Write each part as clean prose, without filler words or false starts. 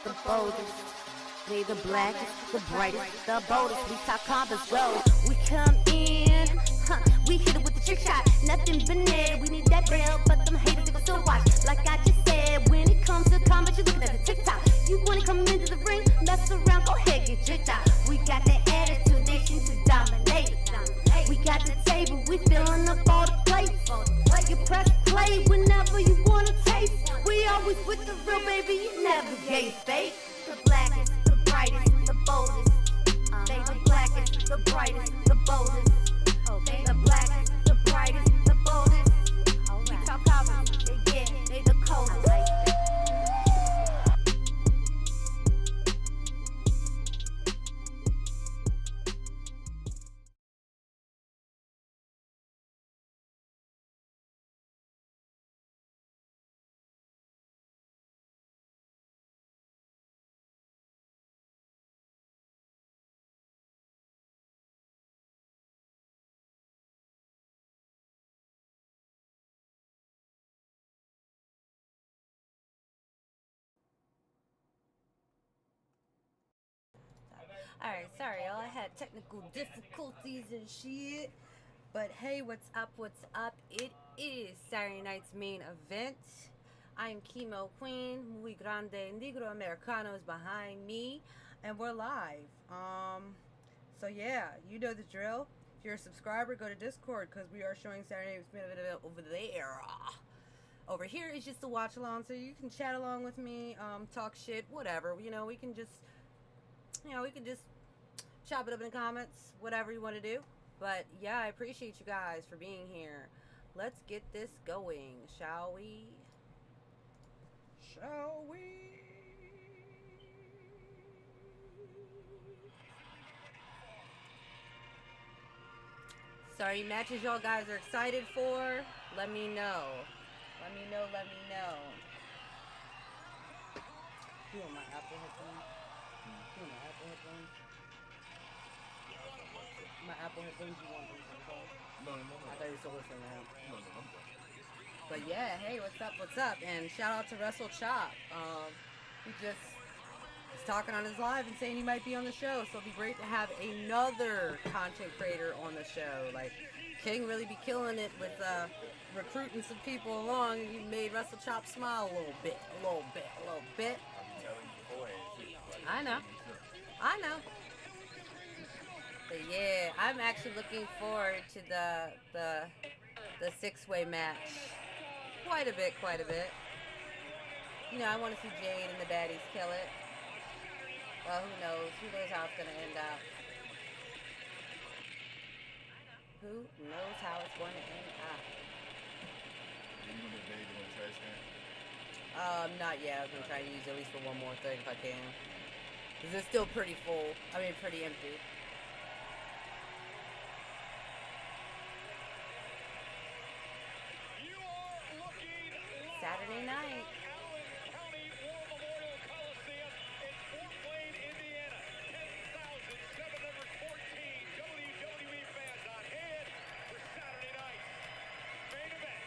the boldest. They the blackest, the brightest, the boldest. We talk combos, go. We come in, we hit it with the trick shot. Nothing but net, we need that bell, but them haters they gon' still watch. Like I just said, when it comes to combat, you looking at the TikTok. You wanna come into the ring, mess around, go ahead, get tricked out. We got the attitude, nation to dominate. We got the table, we filling up all the plates. You press play whenever you wanna taste. We always with the real, baby, you never gave fake. The blackest, the brightest, the boldest. They the blackest, the brightest, the boldest. They the blackest, the brightest, the boldest. We talk about they the coldest. Alright, sorry y'all, I had technical difficulties and shit. But hey, what's up, what's up? It is Saturday night's main event. I'm Chemo Queen, Muy Grande Negro Americano is behind me, and we're live. So yeah, you know the drill. If you're a subscriber, go to Discord, because we are showing Saturday night's main event over there. Over here is just a watch along, so you can chat along with me, talk shit, whatever. You know, we can just chop it up in the comments, whatever you want to do. But yeah, I appreciate you guys for being here. Let's get this going, shall we? Shall we? Sorry, matches y'all guys are excited for, let me know. Let me know. You want my Apple headphones? You want my Apple headphones? My Apple headphones, you want them from the phone? No. I thought you were still listening, right? No, I'm good. But yeah, hey, what's up? And shout out to Wrestle Chop. He just is talking on his live and saying he might be on the show, so it'd be great to have another content creator on the show. Like, King really be killing it with recruiting some people along, and he made Wrestle Chop smile a little bit. I'm telling you beforehand. I know. But yeah, I'm actually looking forward to the six-way match. Quite a bit. You know, I want to see Jade and the baddies kill it. Well, who knows? Who knows how it's going to end up? Who knows how it's going to end up? You know that Dave in the trash can? Not yet. I was going to try to use it at least for one more thing if I can. Because it's still pretty full. I mean, pretty empty. Saturday night. County War Memorial Coliseum in Fort Wayne, Indiana. 10,714 WWE fans on hand for Saturday night's main event.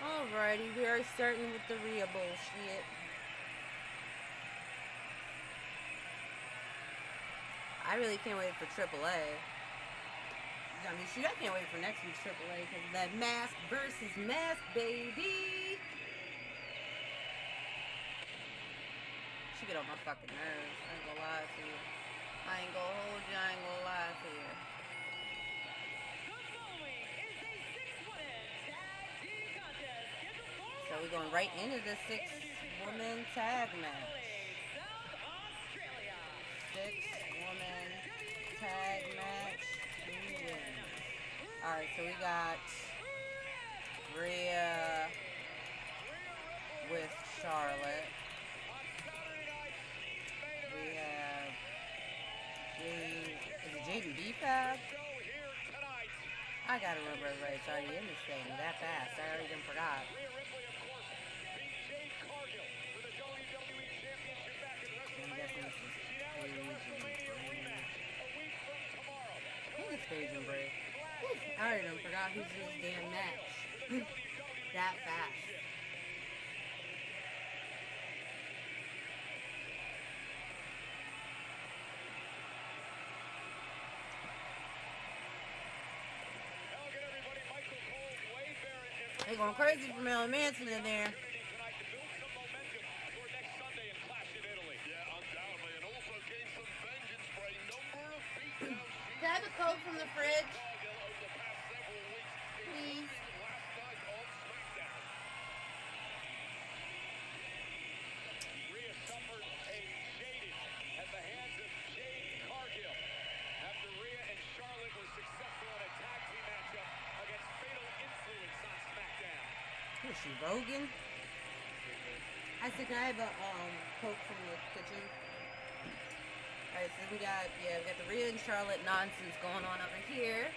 Alrighty, we are starting with the real bullshit. I really can't wait for AAA. I mean, shoot, I can't wait for next week's AAA because of that mask versus mask, baby. She get on my fucking nerves. I ain't gonna lie to you. I ain't gonna hold you. I ain't gonna lie to you. So we're going right into the 6-woman tag match. 6-woman tag match. Alright, so we got Rhea with Charlotte. We have Jade. Is it Jade and B-Fab? I gotta remember everybody's already in this thing that fast. I already even forgot. I'm guessing this is Paige and Bray. I think it's Paige and Bray. I Sorry, I forgot who's in this damn match. That fast. They going crazy for Marilyn Manson in there. Can I have a Coke from the fridge? Please. Rhea suffered a shading at the hands of Jade Cargill after Rhea and Charlotte were successful in a tag team matchup against Fatal Influence on SmackDown. Who is she, Rogan? I said, can I have a Coke from the kitchen? Alright, so we got the Rhea and Charlotte nonsense going on over here.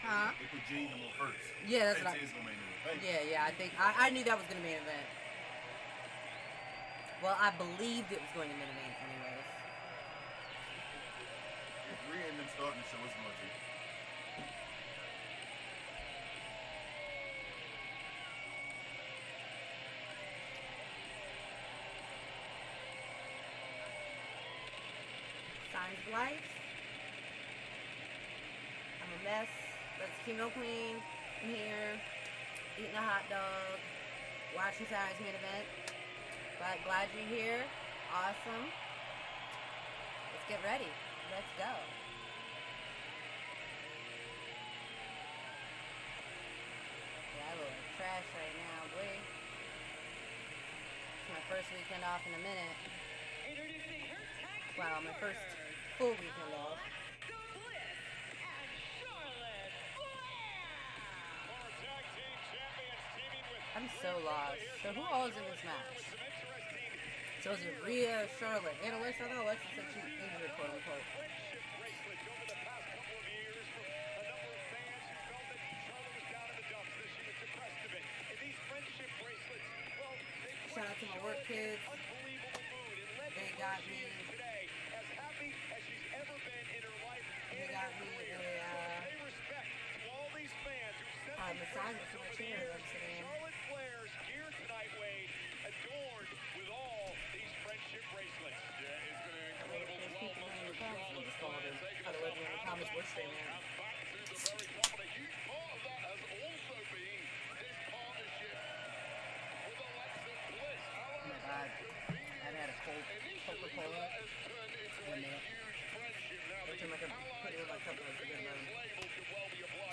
Huh? They put Jade on first. Yeah, that's what I... Gonna main event. Yeah, I think... I knew that was going to be an event. Well, I believed it was going to be an event anyways. If Rhea and them starting the show, it's going to. Signs of life. I'm a mess. That's Chemo Queen in here, eating a hot dog, watching Saturday's main event. But glad you're here. Awesome. Let's get ready. Let's go. Yeah, I look like trash right now, boy. It's my first weekend off in a minute. Wow, my first full weekend off. I'm so lost. So who all is in this match? So is it Rhea, Charlotte, and Alexa? I thought Alexa said she injured, quote unquote. Shout out to my work kids. They got me. They got me a massage for my chair that I'm sitting in. Oh my god, I've had a cold Coca-Cola in a minute. Every time I can put it in my cup, I forget about it.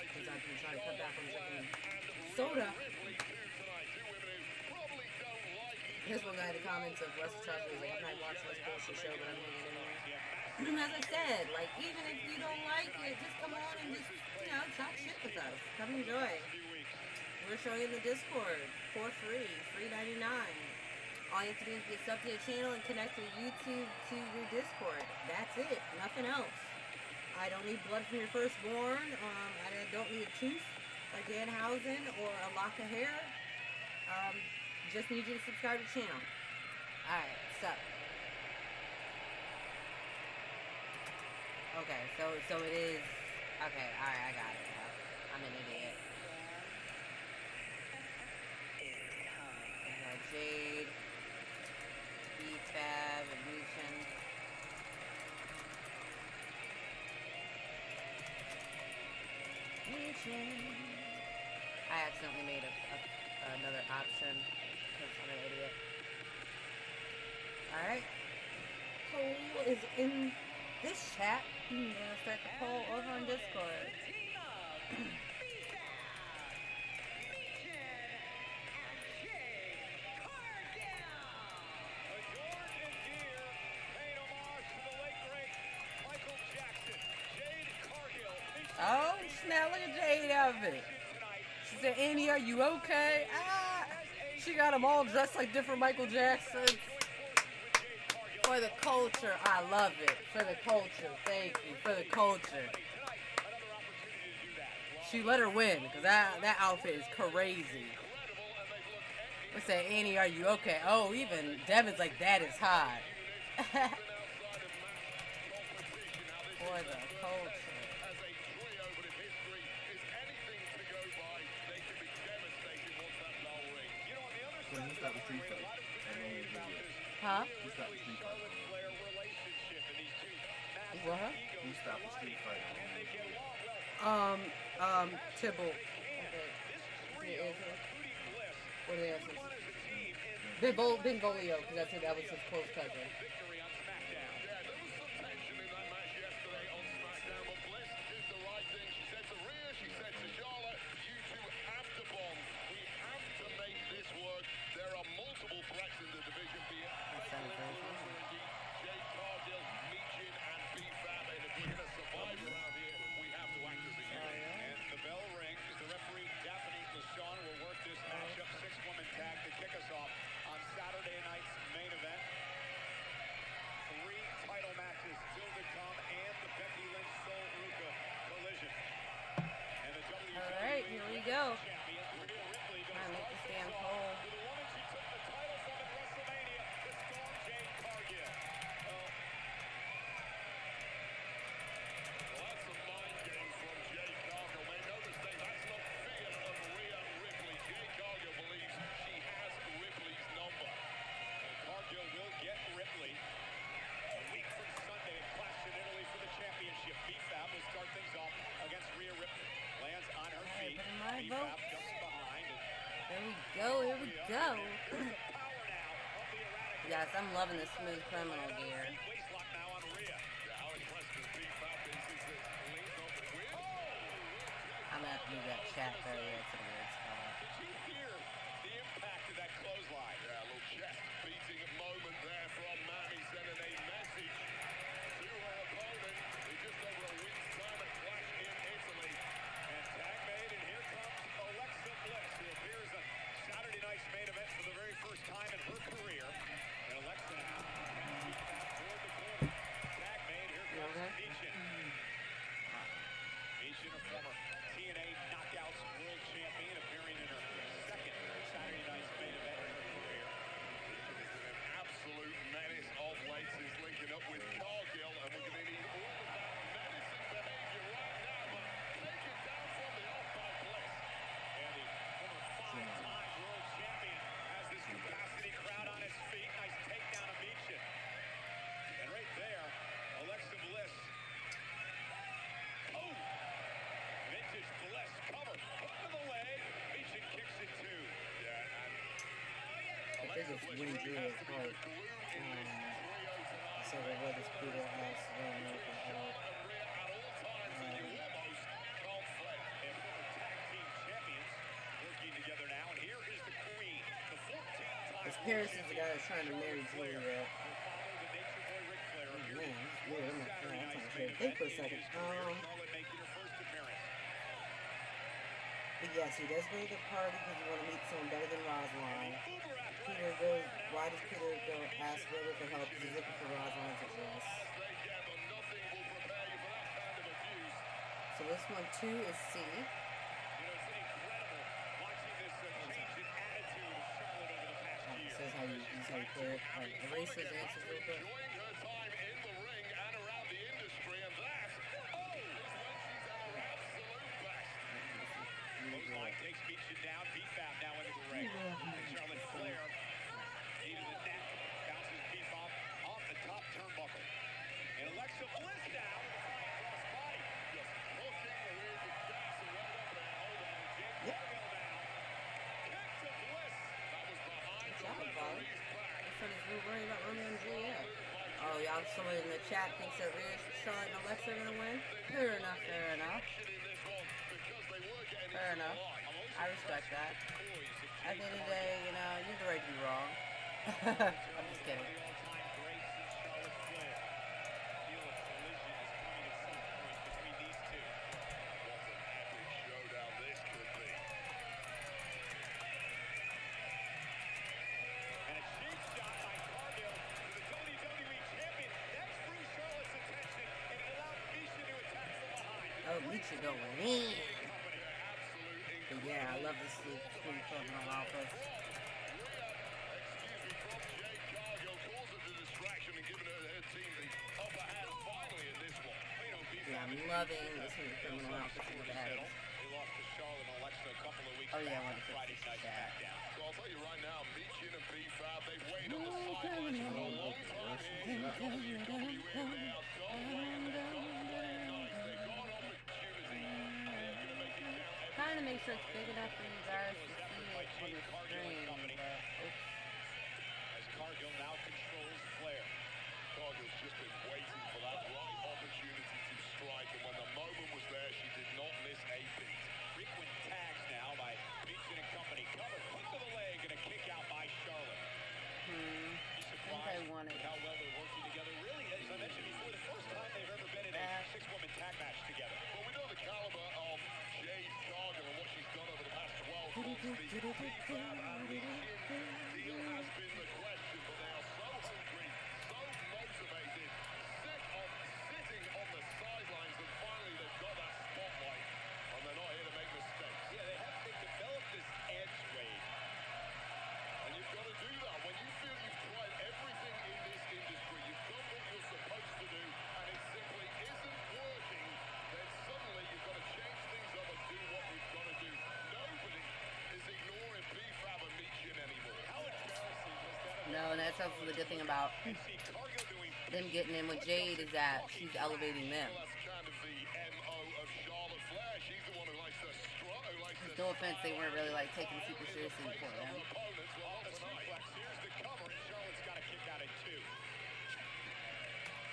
Because I've been trying to cut back on drinking soda. Here's one guy in the comments of Russ Trust was like, I'm not watching this bullshit show, but I'm hanging in there. As I said, like, even if you don't like it, just come on and just, you know, talk shit with us. Come enjoy. We're showing in the Discord for free, $3.99. All you have to do is get sub to the channel and connect your YouTube to your Discord. That's it. Nothing else. I don't need blood from your firstborn. I don't need a tooth like Danhausen or a lock of hair. Just need you to subscribe to the channel. Alright, so. Okay, so it is. Okay, alright, I got it. I'm an idiot. We got Jade, B-Fab, and Lucian. I accidentally made another option because I'm an idiot. Alright. Poll is in this chat. I'm going to start the poll over on Discord. Oh, snap, look at Jade outfit. She said, Annie, are you okay? Ah, she got them all dressed like different Michael Jacksons. For the culture, I love it. For the culture, thank you. For the culture. She let her win, because that outfit is crazy. I say, Annie, are you okay? Oh, even Devin's like, that is hot. For the culture. So he stopped the street fight. Huh? He stopped the street fight. What? He stopped the street fight. Tibble. Okay. What are the answers? Benvolio, because that was his close cousin. Alright, here we go. Trying to make this damn poll. Here we go. Yes, I'm loving the smooth criminal gear. I'm gonna have to move that chat barrier to the weird spot. Did you hear the impact of that clothesline? Yeah, a little chest beating moment there from Manny sending a message to her opponent in just over a week's time at Clash in Italy. And tag made, and here comes Alexa Bliss, who appears on Saturday night's main event for the very first time in her career. And Alexa now keep that toward the corner. Tag made, here comes Michin. Michin, a former TNA Knockouts World Champion, appearing in her second Saturday night's main event in her career. An absolute menace of late is linking up with Cargill, and we're going to need all of that menacing behavior right now, but taken down from the off by Bliss. And the former five-time world champion has this capacity crowd on his feet. Nice takedown of Michin. And right there, Alexa Bliss. Oh! Vintage Bliss cover. Hook to the leg. Michin kicks it too. Yeah, I think it's winning through his heart. So the way this Peter has run over hard. This Paris is the guy that's trying to marry Julia. Oh man, that's weird. I'm not trying to think for a second. But yes, he does go to the party because he wants to meet someone better than Rosaline. Peter goes, why does Peter go ask River for help? Because he's looking for Rosaline's address. So this one too is C. It says how you play it. Erase those answers real quick. Line takes Michin down, Beefab now into the ring. Charlotte Flair, knee to the neck, bounces Beef off the top turnbuckle. And Alexa Bliss down with a flying cross body. Just hooking away the gas and right up there. Hold on, Jake Cargill now. Kick to Bliss. That was behind the referee's back. I said it's worried about Romeo and Juliet. Oh, y'all, somebody in the chat thinks that Rhea, Charlotte, and Alexa are gonna win? Fair enough, fair enough. Fair enough. I respect that. At the end of the day, you know, you have the right to be wrong. I'm just kidding. Oh, Michin going in. But yeah, I love this smooth criminal office. Yeah, I'm loving this smooth criminal outfit with the head. They lost to Charlotte and Alexa a couple of weeks Oh yeah, I back want on to fix Friday's this night chat. SmackDown. So I'll tell you right now, Meechin and B-Fab, they've waited on the sidelines for a long time here. WWE now dominating, guys. They've got an opportunity, and they're going to make it count. Trying to make sure it's big enough for you guys to see it on the screen, but oops. As Cargill now controls Flair. Cargill's just been waiting for that right opportunity to strike, and when the moment was there, she did not miss a beat. Frequent tags now by Meechin and company. Cover, hook to the leg, and a kick out by Charlotte. I think I wanted How well they're working together. Really, as I mentioned before, the first time they've ever been in a six-woman tag match together. Well, we know the caliber of Jade Cargill and what she's done over the past 12 months. The B-Fab and Meechin deal has been the question, but they are so hungry, so motivated, sick of sitting on the sidelines, and finally they've got that spotlight, and they're not here to make mistakes. Yeah, they've developed this edge, Wade. And you've got to do that. When you feel you've tried everything in this industry, you've done what you're supposed to do, and it simply isn't working, then suddenly you've got to change things up and do what we've got to do. Nobody is ignoring B-Fab and Meechin anymore. How embarrassing was that? no, and that's also the good thing about And see Cargill doing them getting in with Jade is that she's elevating them. Well, that's kind of the MO of Charlotte Flair. She's the one who likes to strut, who likes to No offense, they weren't really like taking super seriously before them. opponents. Well, not tonight. Here's the cover, and Charlotte's got a kick out at 2.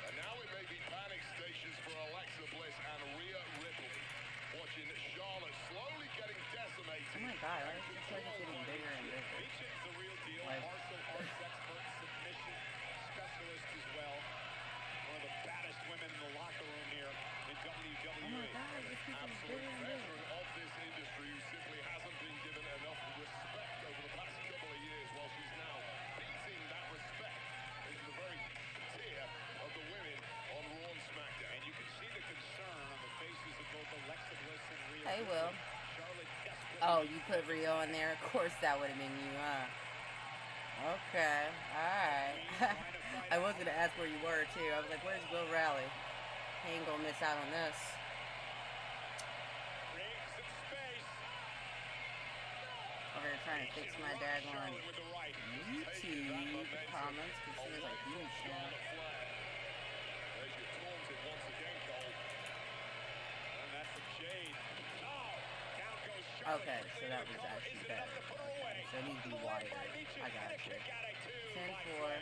And now it may be panic stations for Alexa Bliss and Rhea Ripley. Watching Charlotte slowly getting decimated. Oh my god, I feel like it's getting bigger and bigger. Meechin's the real deal. Like- Martial arts expert, submission specialist as well. One of the baddest women in the locker room here in WWE. Oh my god, this keeps getting Absolute bigger and bigger. veteran of this industry who simply hasn't been given enough respect over the past couple of years. While she's now beating that respect into the very tier of the women on Raw and SmackDown. And you can see the concern on the faces of both Alexa Bliss and Rhea. Hey, Will. Charlotte desperately. Oh, you put Rio in there? Of course that would have been you, huh? Okay, alright. I was gonna ask where you were too. I was like, where's Will Raleigh? He ain't gonna miss out on this. Creating some space. Over here trying to fix my daggone Charlotte with the right. YouTube comments because it seems like huge now. There's your taunts it once again, Cole. And that's from Jade. Oh, down goes Charlotte. Okay, so that was actually better. Okay, so it needs to be wider. I got you. 10-4.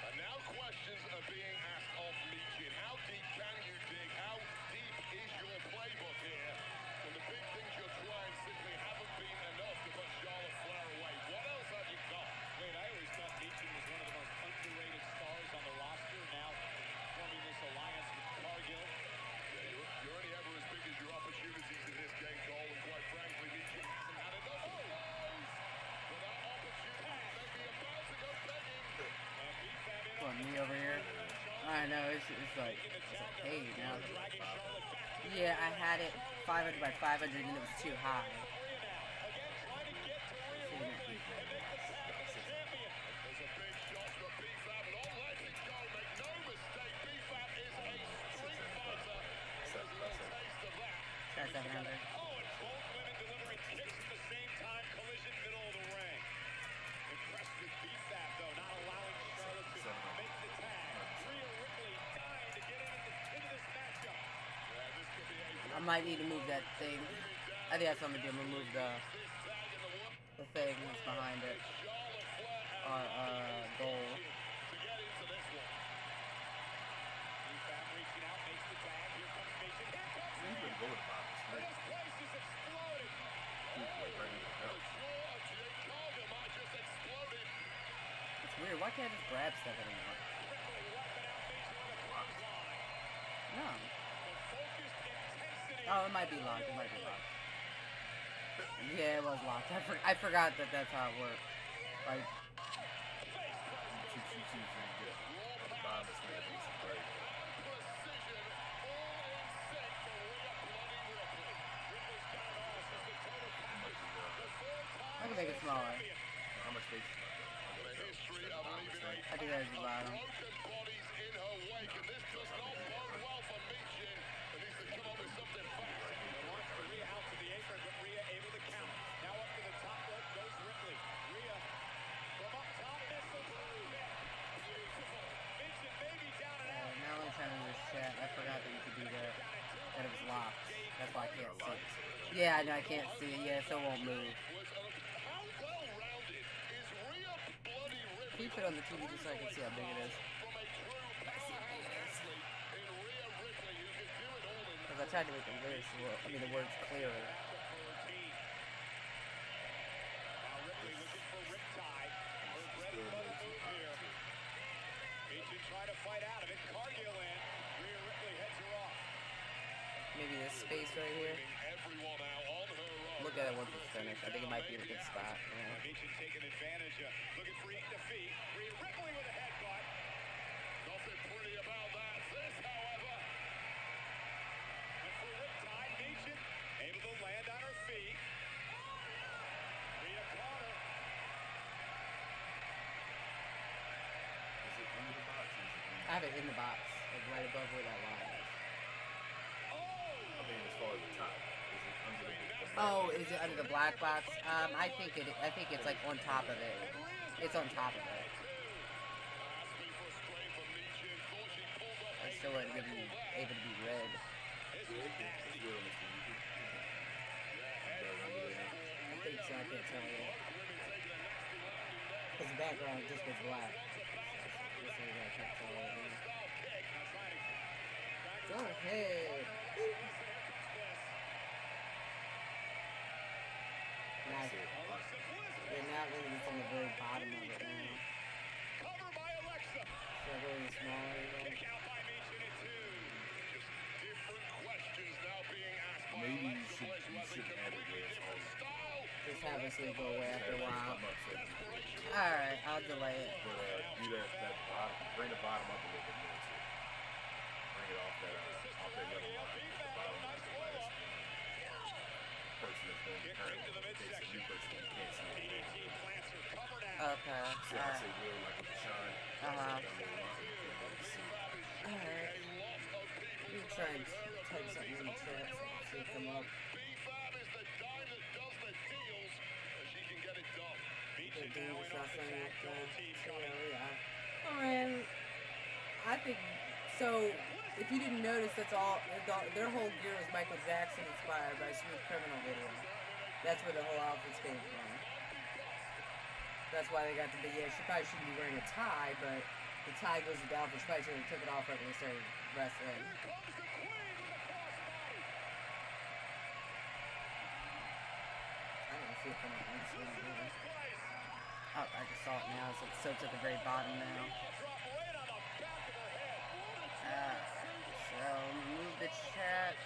And now questions are being asked of Meechin. How deep can you dig? How deep is your playbook here? And the big things you're trying simply haven't been enough to put Charlotte Flair away. What else have you got? Wait, I always thought Meechin was one of the most underrated stars on the roster. Now forming this alliance with Cargill. Yeah, you're only ever as big as your opportunities in this game, Cole. And quite frankly, Meechin hasn't had enough. Oh! But that opportunity may be about to go begging. And B-Fab in What, me over here? I know, it's like, hey, now. Yeah, I had it 500 by 500 and it was too high. That's 700. I might need to move that thing. I think that's what I'm gonna do. I'm gonna move the thing that's behind it. Our goal. It's weird. Why can't I just grab stuff anymore? No. Oh, it might be locked. It might be locked. Yeah, it was locked. I forgot that that's how it worked. Like. I can make it smaller. How much space is left? I think that's the bottom. That's why I can't see it. Yeah, I know I can't see it. Yeah, so it won't move. Can you put it on the TV just so I can see how big it is? Let's see how big it is. Because I tried to make the lyrics, the words clearer. Trying to fight out of it. Cargill in. Rhea Ripley heads her off. Maybe this space right here. Look at it once it's finished. I think it might be a good spot. Yeah. Taking advantage of looking for eating the feet. Rhea Ripley with a headbutt. Nothing pretty about that. This, however, and for Riptide, Nation able to land on her feet. Rhea caught her. I have it in the box, like right above where that line is. I mean, as far as the top, is it under the Oh, is it under the black box? I think it's like on top of it. It's on top of it. I still wouldn't be able to be red. Yeah, it's good on the TV. I think so. I can't tell you. Because the background just was black. Go ahead. Nice. They're not really from the very bottom of it now. Cover by Alexa. So really small. Kick out by Nation at 2. Just different questions now being asked by Maybe you Alexa. should have it where it's all Just have us go away after a while. come up so you can do it. Alright, I'll delay it. But do that bottom, bring the bottom up a little bit more too. Bring it off that yellow line. The bottom line is the last person that's going to turn. In case a new person you can't see it. Okay. See how I say really like with the shine? Uh-huh. That little line you can't really see. Alright. Let me try and type something in the chat so I can see it come up. Man, I think so. If you didn't notice, that's all. Their whole gear was Michael Jackson inspired by Smooth Criminal video. That's where the whole outfits came from. That's why they got the big. Yeah, she probably shouldn't be wearing a tie, but the tie goes with the outfit. She probably should have took it off right when they started wrestling. I don't see it coming on screen either. Oh, I just saw it now. So it's at the very bottom now. So move the chat.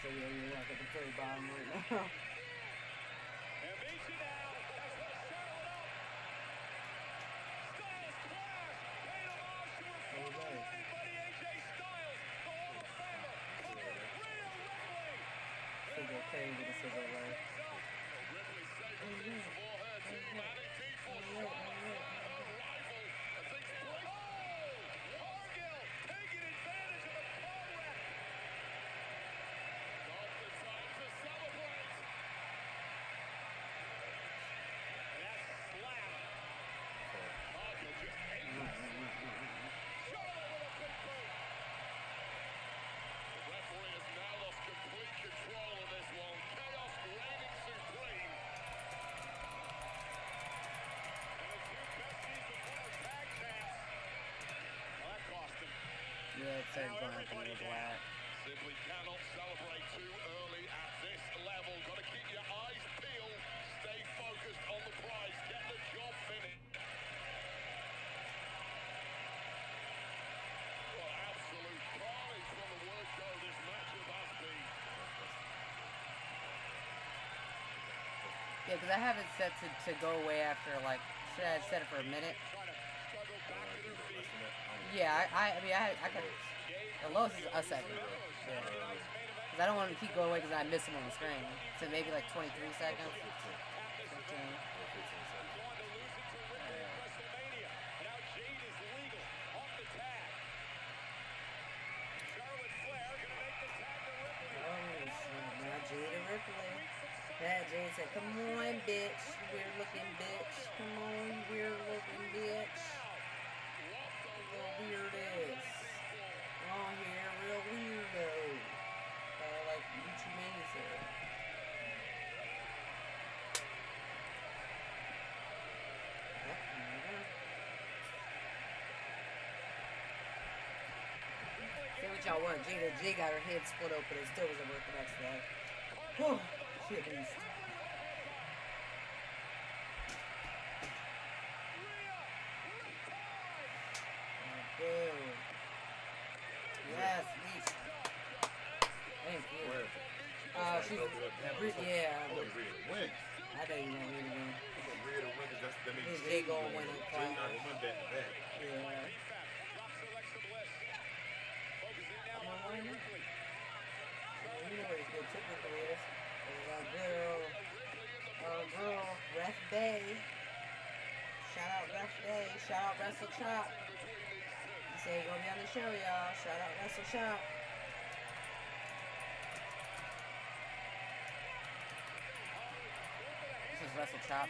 So yeah, you're like at the very bottom right now. Okay with a silver leg. Yeah, it's starting going up a little black. Simply cannot celebrate too early at this level. Got to keep your eyes peeled. Stay focused on the prize. Get the job finished. Well, absolute carnage from the word go this matchup has been. Yeah, because I have it set to go away after, like, should I set it for a minute? Yeah, I mean, I could, the lowest is a second. Yeah. Because I don't want to keep going away because I miss him on the screen. So maybe like 23 seconds. 15. Come on, bitch. Weird looking bitch. Come on, weird looking bitch. Real weirdest. Oh, here, real weirdo. Like Gucci Mane said. Say what y'all want. Jada J got her head split open and still wasn't working after that. Oh, she a beast. Boom. Yes, beast. Thank you. She's yeah. I want Rhea to win. I know you want Rhea to win. I want Rhea to win because that means Jay gonna win it. Jay not gonna win back to back. Yeah. You know what his good technical is. There's girl, Ref Bay. Shout out Ref Bay. Shout out Wrestle Chop. He said he's gonna be on the show, y'all. Shout out Wrestle Chop. This is Wrestle Chop.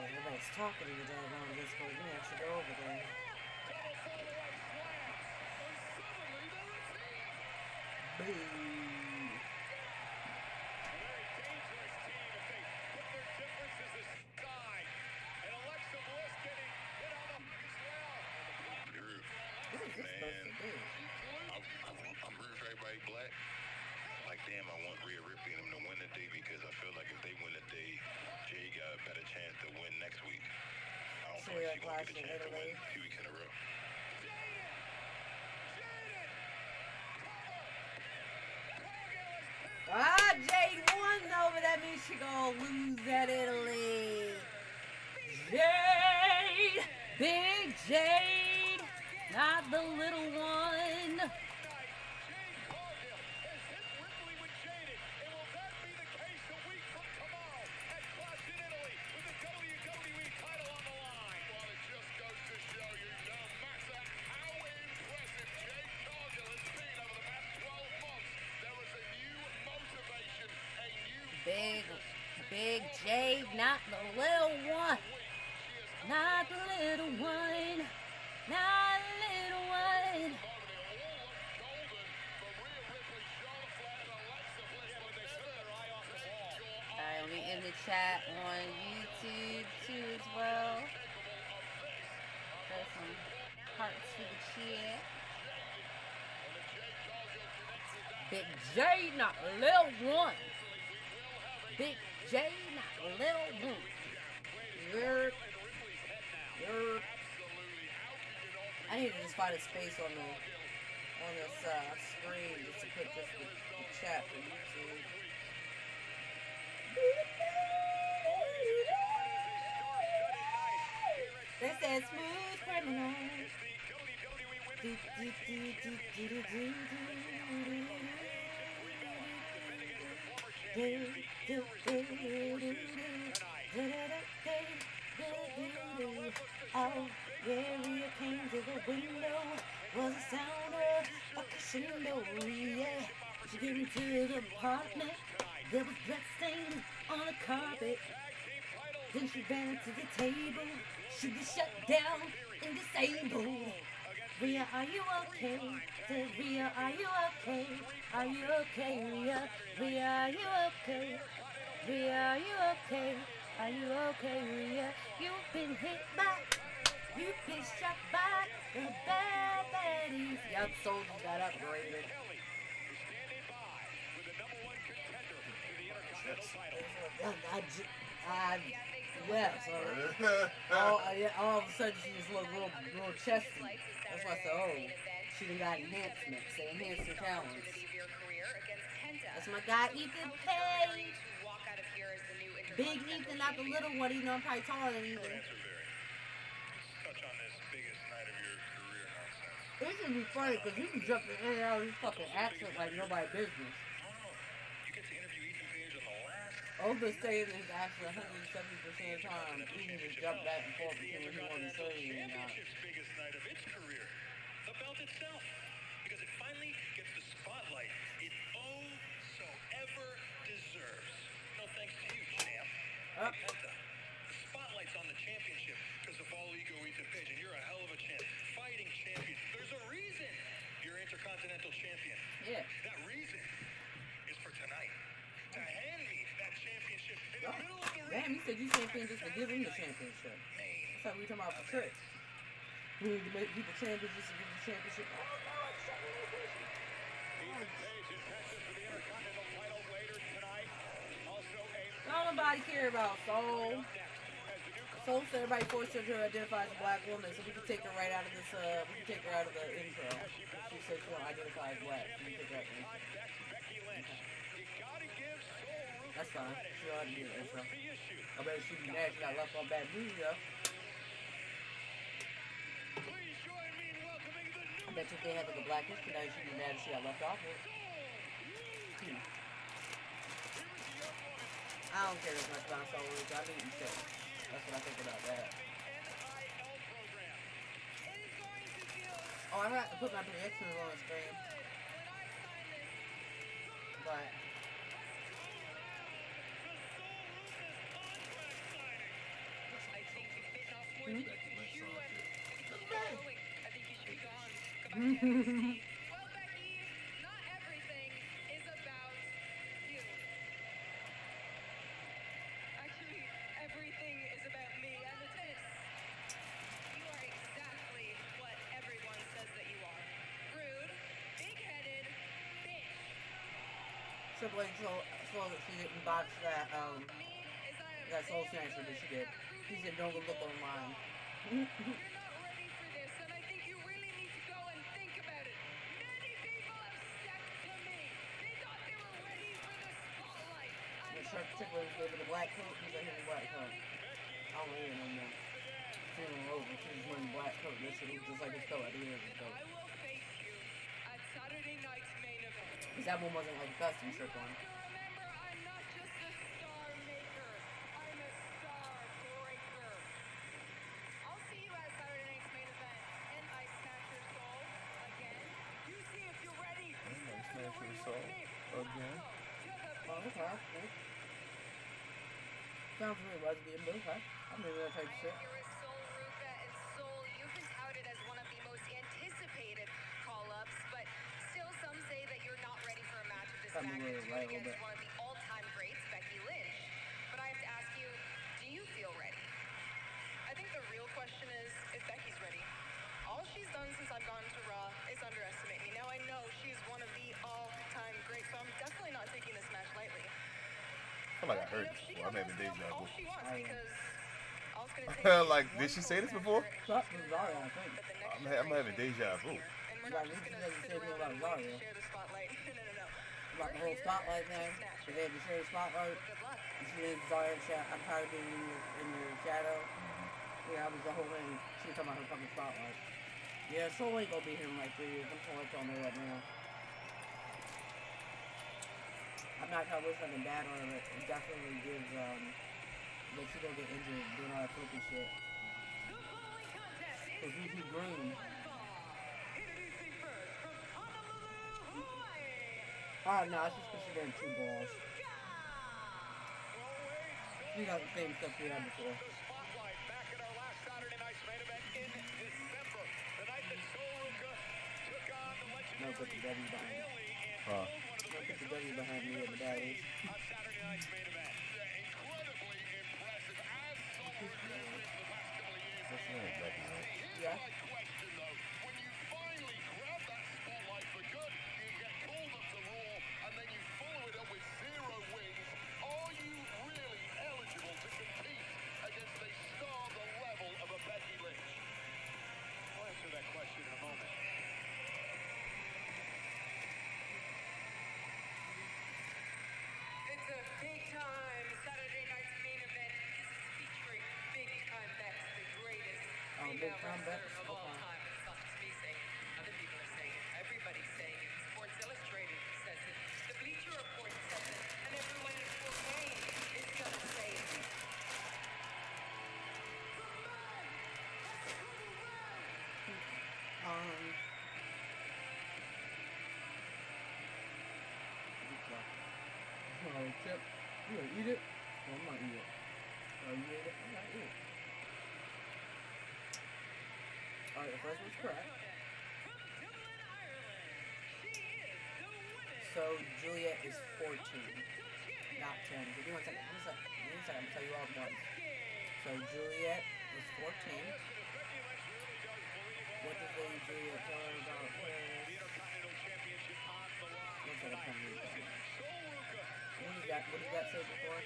Everybody's talking to you down on this point. You may actually go over there. Boom. What is this supposed to be? I'm rooting for everybody black. Like, damn, I want Rhea Ripley and them to win today because I feel like if they win today, Jay got a better chance to win next week. I don't feel like she's going to get a chance to win 2 weeks in a row. Ah, Jade won though, but that means she gonna lose at Italy. Jade! Big Jade! Not the little one. Big Jade, not the little one. Not the little one. Not the little one. Alright, we in the chat on YouTube too as well. There's some hearts for the chat. Big Jade, not the little one. Big J, not little one. Yerp. I need to just find a space on this screen just to put just the chat for YouTube. They said smooth criminal. Oh, Rhea came to the window, was the sound of a crescendo, yeah. She came into the apartment, there was blood stains on the carpet. Then she ran into the table, she was shut down and disabled. Rhea, are you okay? Said Rhea, are you okay? Are you okay, Rhea? Rhea, are you okay? Rhea, are you okay? Are you okay, Rhea? You've been hit by, you've been shot by the bad baddies. Yup, soldiers got upgraded. Yeah, so all of a sudden she just looked real chesty. That's why I said, oh, she done got enhancements. They enhanced her talents. That's my guy, Ethan Page. Big Ethan, not the little one, even though I'm probably taller than Ethan. Touch on this biggest night of your career nonsense. This would be funny because you can jump in and out of this fucking accent like nobody's business. You get to interview Ethan Page on the last Oldest saying is actually 170% of the time. Even just jump back and forth between when he won the surgery and not. Championship's biggest night of its career. The belt itself. Because it finally gets the spotlight it oh so ever deserves. No thanks to you, champ. Up. Penta. The spotlight's on the championship because of all ego Ethan Page, and you're a hell of a champ. Fighting champion. There's a reason you're Intercontinental Champion. Yeah. That reason is for tonight. To hand me that championship in the middle of the ring. Damn, you said you champion just to give him the championship. That's what we talking about for tricks. We need to make people champions just to give the championship. Oh no, it's championship. Ethan Page in Texas for the Intercontinental title later tonight. Also a Don't nobody care about Soul. Soul said everybody forced her to identify as a black woman, so we can take her right out of this, we can take her out of the intro. She said she don't identify as black, so we can take her out of the intro. Becky Lynch. You gotta give Soul Ruka That's fine. credit She ought to be in the intro. for the issue. I bet she'd be mad she got left on bad news, though. Please join me in welcoming the I new bet you if they had like a Blackest tonight, she'd be mad if she got left off it. I don't care as much about Soul Ruka. I'm eating shit. That's what I think about that. NIL program. Oh, I got to put my predictions on the screen. But Becky Lynch song shit. I think you should be gone. Go back to NXT. Well, Becky, not everything is about you. Actually, everything is about me and the tennis. You are exactly what everyone says that you are. Rude, big-headed, bitch. Triple H told that she didn't botch that Me is I am that Soul damn Snatcher, but good she did. at He said don't go look online. You're not ready for this, and I think you really need to go and think about it. Many people have stepped to me. They thought they were ready for the spotlight. The shark Triple H gave her the black coat. He's like, here's the black coat. I don't really know no more. She went over. She was wearing a black coat. This shit was just like his coat at the end of the coat. I will face you at Saturday night's main event. Because that one wasn't like a custom shirt one. Remember, I'm not just a star maker. I'm a star breaker. I'll see you at Saturday night's main event, and I snatch your soul again. You see if you're ready. Snatch your soul again. Oh, okay. Cool. Sounds really lesbian, but okay. I'm into that type of shit. Here is Soul Ruka, and Soul, you've been touted as one of the most anticipated call-ups, but still some say that you're not ready for a match of this Probably magnitude right a little against bit. one of the all-time greats, Becky Lynch. But I have to ask you, do you feel ready? I think the real question is Becky's ready. All she's done since I've gone to Raw is underestimate me. Now I know she's one of the all-time greats, so I'm definitely not taking this match lightly. I feel like I heard this before. I'm having deja All vu. she wants, I am. because all it's gonna take is Like, one did she say this full before? match Fuck with Zaria, I think. but the next I'm having generation deja is vu. here, and we're Like, not just we gonna just sit said around about and wait Zaria. to share the spotlight. No. About the whole spotlight thing. Because they had to share the spotlight. Good luck. And she did Zaria chat. I'm tired of being in your shadow. Yeah, that was the whole thing. She was talking about her fucking spotlight. Yeah, Soul ain't gonna be here in like 3 years. I'm trying to tell her right now. I'm not trying to wish something bad on her, but it definitely gives, that she gonna get injured doing all that flippy shit. The following contest is Cause Yuki Green. introducing first from Honolulu, Hawaii. No, it's just because she wearing 2 balls. She got the same stuff she had before. The spotlight back at our last Saturday night's main event in December. The night that Soul Ruka took on the No, legendary put the W behind it. Bailey and Huh. pulled one of the No, put biggest the W behind me and the baddies. on Saturday night's main event. Incredibly impressive as Soul Ruka has been for the past couple of years. What's your name, Becky Lynch? Yeah. My question though, when you finally grab that spotlight for good, you get called up to Raw, and then you follow it up with 0 wins, are you really eligible to compete against a star the level of a Becky Lynch? We'll answer that question in a moment. It's a big time Saturday night's main event. This is featuring big time bets, the greatest Oh, big female time wrestler bets? of all Okay. time. It's not just me saying it. Other people are saying it. Everybody's saying it. Sports Illustrated says it. The Bleacher Report says it. And everyone in Spokane is Oh, chip. You gonna eat it? No, I'm not eating it. Oh, you ate it? I'm not eating it. Alright, the first one's correct. So, Juliet is 14, not 10. Give me one second. I'm gonna tell you all at once. So, Juliet is 14. What does Lady Juliet tell her about Paris? One second, I'm trying to read that. What did that say before?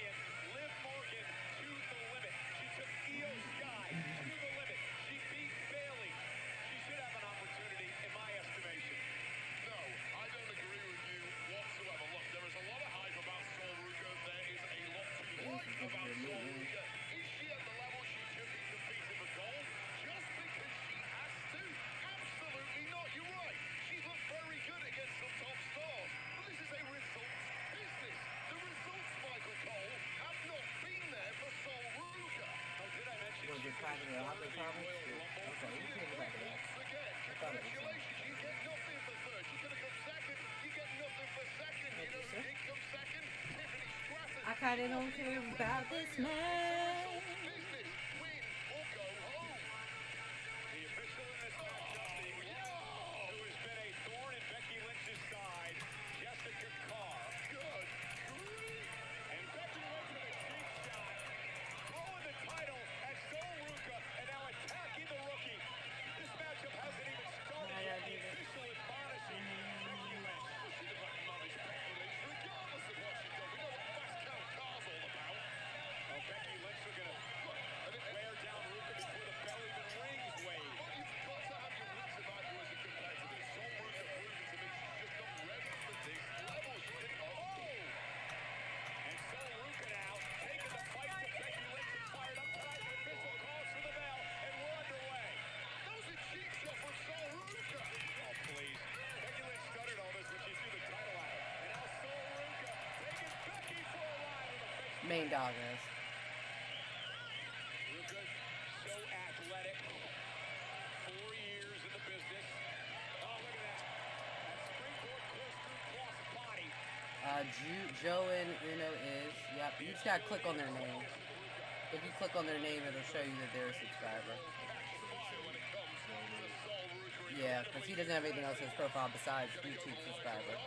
Was it kind of a Hopper Comics? Okay, you can go back to that. I thought it was I kind of don't care about this man. Main dog is. Ruka's so athletic. 4 years in the business. Oh, look at that. That springboard cross body. Joe and Uno is. Yep, you just gotta click on their name. If you click on their name, it'll show you that they're a subscriber. Yeah, because he doesn't have anything else in his profile besides YouTube subscriber.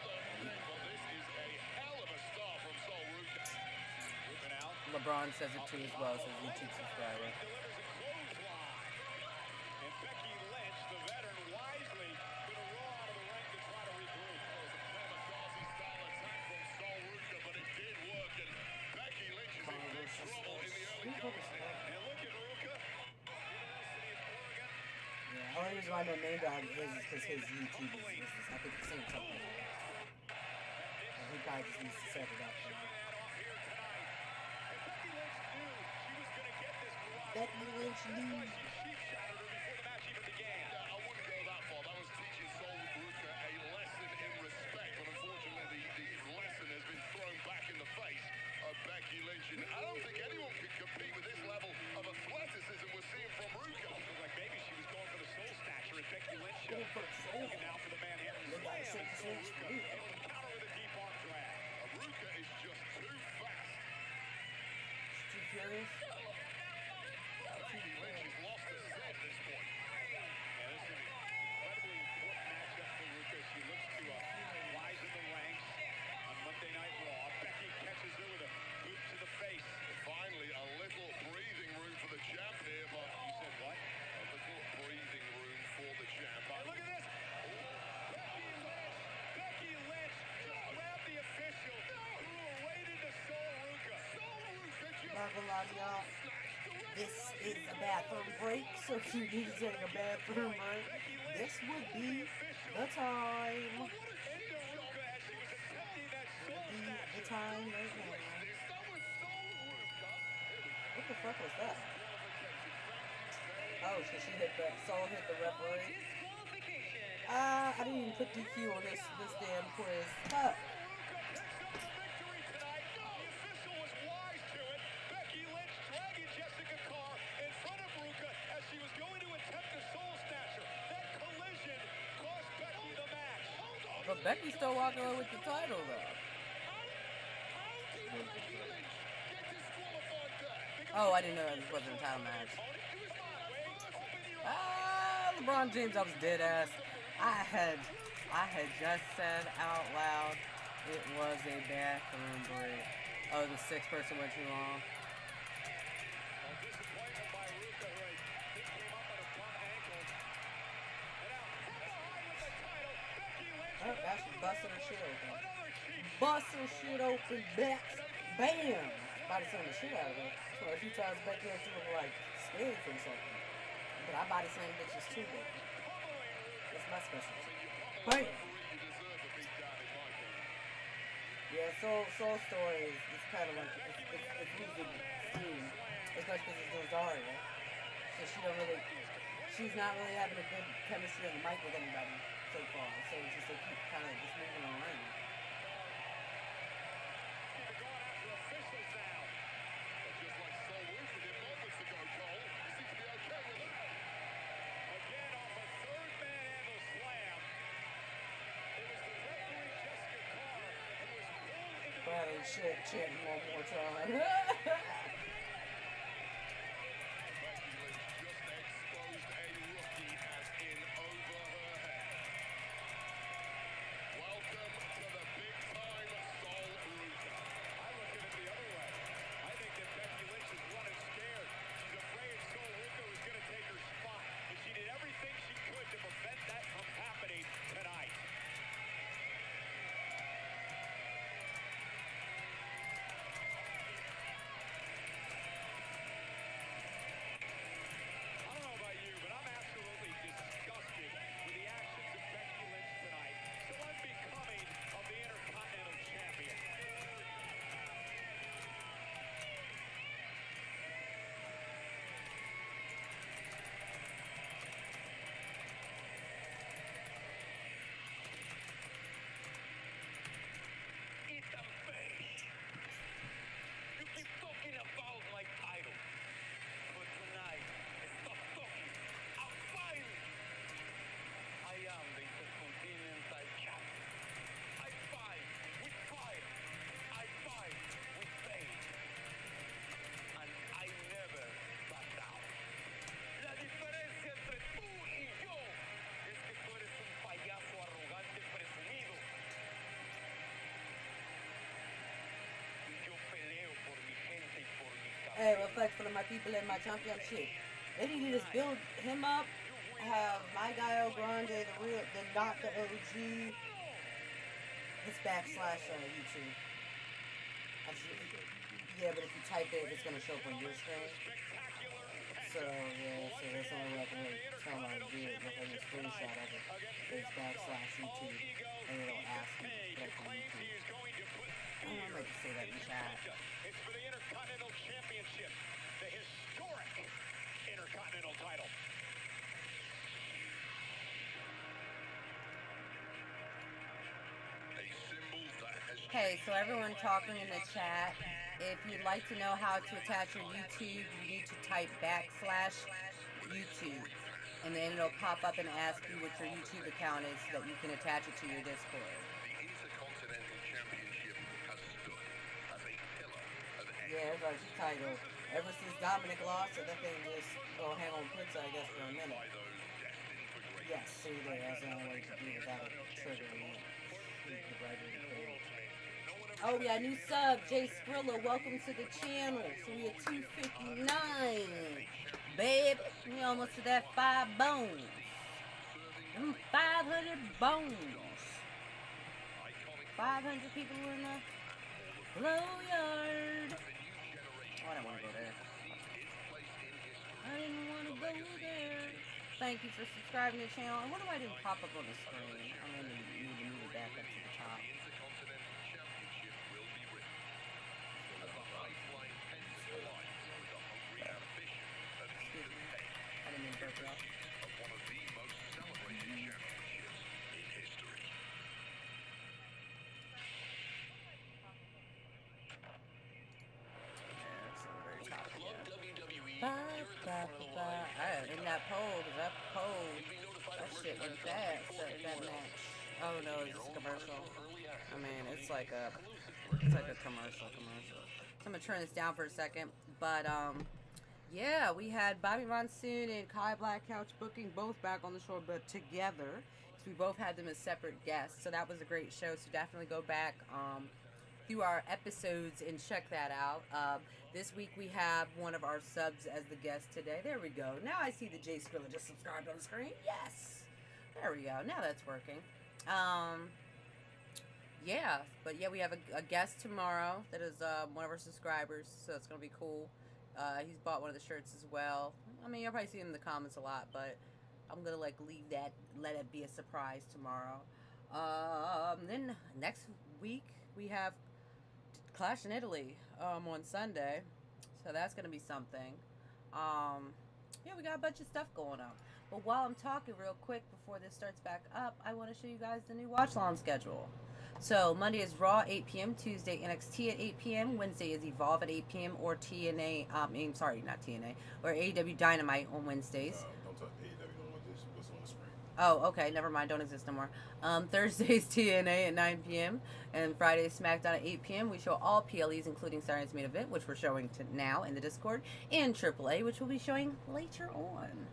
LeBron says it too as well, says YouTube subscriber. And Becky Lynch, the veteran, wisely gonna roll out of the ring to try to regroup. It was a kamikaze-style attack from Sol Ruka, but it did work, and Becky Lynch is in big trouble in the early going. And look at Ruka, University of Oregon. Yeah, the only reason why I know Main Dog is because his YouTube is I think the same company. He probably just needs to set it up. Becky Lynch knew. Yeah, I wouldn't go that far. That was teaching Sol Ruka a lesson in respect, but unfortunately the lesson has been thrown back in the face of Becky Lynch. And I don't think anyone can compete with this level of athleticism we're seeing from Ruka. It was like maybe she was going for the soul snatcher, and Becky Lynch looking now for the manhandle. Sol Ruka able to counter with a deep arm drag. Ruka is just too fast. Too furious. She's lost her set at this point. Yeah, this is an incredibly important matchup for Ruka. She looks to rise in the ranks on Monday Night Raw. Becky catches her with a boot to the face. Finally, a little breathing room for the champ here, but you said what? A little breathing room for the champ. Look at this. Becky Lynch just grabbed the official, threw her right into Sol Ruka. Not gonna lie to y'all. This is a bathroom break, so if you need to take a bathroom break, this would be the time. Would be the time right now. What the fuck was that? Oh, so she hit the Sol hit the referee. I didn't even put DQ on this damn quiz. Fuck. But Becky's still walking away with the title, though. Oh, I didn't know this wasn't a title match. LeBron James, I was dead ass. I had just said out loud it was a bathroom break. Oh, the sixth person went too long. Oh, gosh, she's busting her shit open. Busting shit open, Bex. Bam! Body slammed the shit out of it. So a few times Becky had to look like scared from something. But I body slam bitches too, Becky. That's my specialty. Bam! Yeah, Soul Story is kind of like, it's losing steam. Especially because it's doing Daria. So she's not really having a good chemistry on the mic with anybody so far. So it's just they keep kind of just moving around. Rather shit, chanting one more time. Hey, reflect for my people in my championship. They need to just build him up, have my guy Grande, the not the OG, his backslash YouTube. Yeah, but if you type it, it's gonna show up on your screen. So yeah, so that's the only way I can really tell him how to do it. Look at the screenshot of it. It's backslash YouTube, and it'll ask me to put it on YouTube. I might just say that in the chat. It's for the Intercontinental Championship, the historic Intercontinental title. Okay, so everyone talking in the chat, if you'd like to know how to attach your YouTube, you need to type /YouTube, and then it'll pop up and ask you what your YouTube account is so that you can attach it to your Discord. Yeah, it's like she's titled. Ever since Dominic lost, so that thing just go hang on Prince, I guess, for a minute. Yes, see there, that's the only way to do it without it triggering it. Oh yeah, new sub, Jay Skrilla, welcome to the channel. So we at 259. Babe, we almost to that 5 bones. Them 500 bones. 500 people in the GloYard. Oh, I didn't want to go there. I didn't want to go there. Thank you for subscribing to the channel. I wonder why it didn't pop up on the screen. I'm going to need to move it back up to the top. Excuse me. I didn't mean to break it off. In that poll, that shit went fast, that match. Oh no, it's just a commercial. I mean, it's like a It's like a commercial. So I'm gonna turn this down for a second. But yeah, we had Bobby Monsoon and Kai Black Couch Booking both back on the show, but together. So we both had them as separate guests. So that was a great show. So definitely go back through our episodes and check that out. This week we have one of our subs as the guest today. There we go. Now I see the J Skrilla just subscribed on the screen. Yes. There we go. Now that's working. Yeah, but yeah, we have a guest tomorrow that is one of our subscribers, so it's gonna be cool. He's bought one of the shirts as well. I mean, you'll probably see him in the comments a lot, but I'm gonna like let it be a surprise tomorrow. Then next week we have Clash in Italy on Sunday, so that's gonna be something. Yeah, we got a bunch of stuff going on. But while I'm talking real quick before this starts back up, I want to show you guys the new Watch Along schedule. So Monday is Raw 8 p.m., Tuesday NXT at 8 p.m., Wednesday is Evolve at 8 p.m. or TNA, sorry, not TNA, or AEW Dynamite on Wednesdays. Don't talk AEW on Wednesdays. What's on the screen? Oh, okay, never mind, don't exist no more. Thursday's TNA at 9 p.m. and Friday's SmackDown at 8 p.m. We show all PLEs, including Saturday's main event, which we're showing now in the Discord, and AAA, which we'll be showing later on.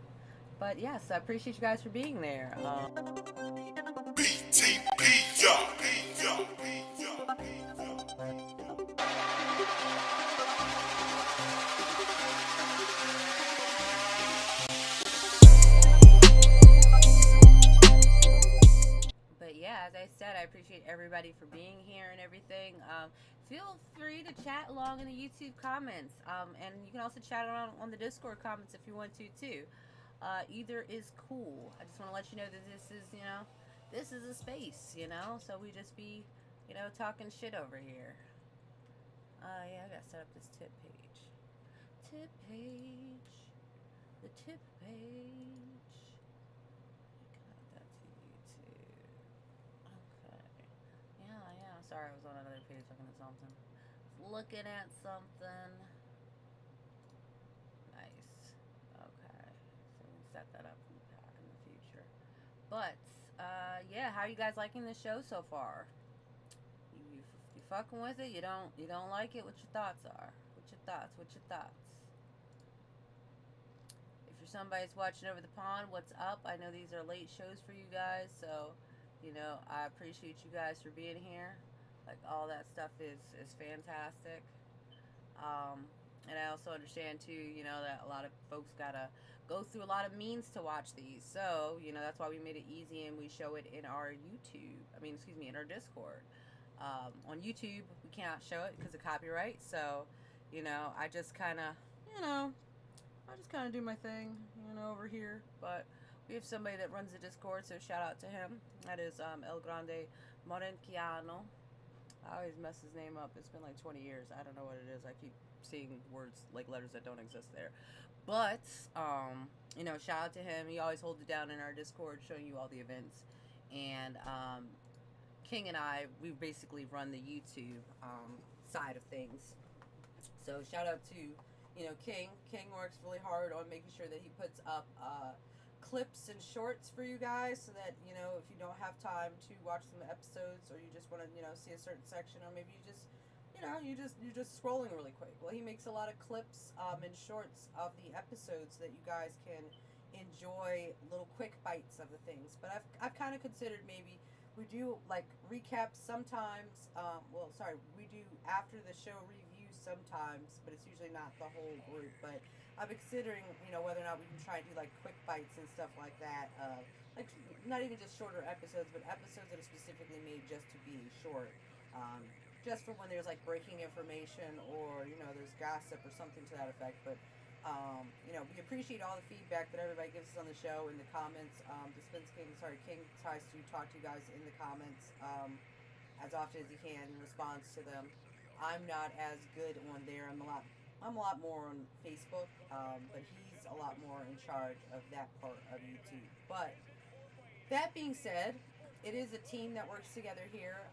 But yes, I appreciate you guys for being there. But yeah, as I said, I appreciate everybody for being here and everything. Feel free to chat along in the YouTube comments, and you can also chat on the Discord comments if you want to too. Either is cool. I just want to let you know that this is a space, so we just be, talking shit over here. Yeah, I gotta set up this tip page. The tip page. Got that to YouTube. Okay. Yeah. Sorry, I was on another page looking at something. Nice. Okay. So we can set that up in the future. But, yeah, how are you guys liking the show so far? You fucking with it? You don't like it? What your thoughts are? What's your thoughts? If you're somebody that's watching over the pond, what's up? I know these are late shows for you guys, so, I appreciate you guys for being here. Like, all that stuff is fantastic. And I also understand too, that a lot of folks gotta go through a lot of means to watch these. So, that's why we made it easy and we show it in our in our Discord. On YouTube, we cannot show it because of copyright. So, I just kind of do my thing, over here. But we have somebody that runs the Discord, so shout out to him. That is El Grande Morenicano. I always mess his name up. It's been like 20 years. I don't know what it is. I keep seeing words like letters that don't exist there. But, shout out to him. He always holds it down in our Discord, showing you all the events. And King and I, we basically run the YouTube side of things. So shout out to, King. King works really hard on making sure that he puts up clips and shorts for you guys, so that if you don't have time to watch some episodes, or you just want to see a certain section, or maybe you're just scrolling really quick. Well, he makes a lot of clips and shorts of the episodes so that you guys can enjoy little quick bites of the things. But I've kind of considered maybe we do like recaps sometimes. We do after the show reviews sometimes, but it's usually not the whole group. But I've been considering, whether or not we can try and do like quick bites and stuff like that. Like not even just shorter episodes, but episodes that are specifically made just to be short. Just for when there's like breaking information, or there's gossip or something to that effect. But we appreciate all the feedback that everybody gives us on the show in the comments. King tries to talk to you guys in the comments as often as he can in response to them. I'm not as good on there. I'm a lot more on Facebook, but he's a lot more in charge of that part of YouTube. But that being said, it is a team that works together here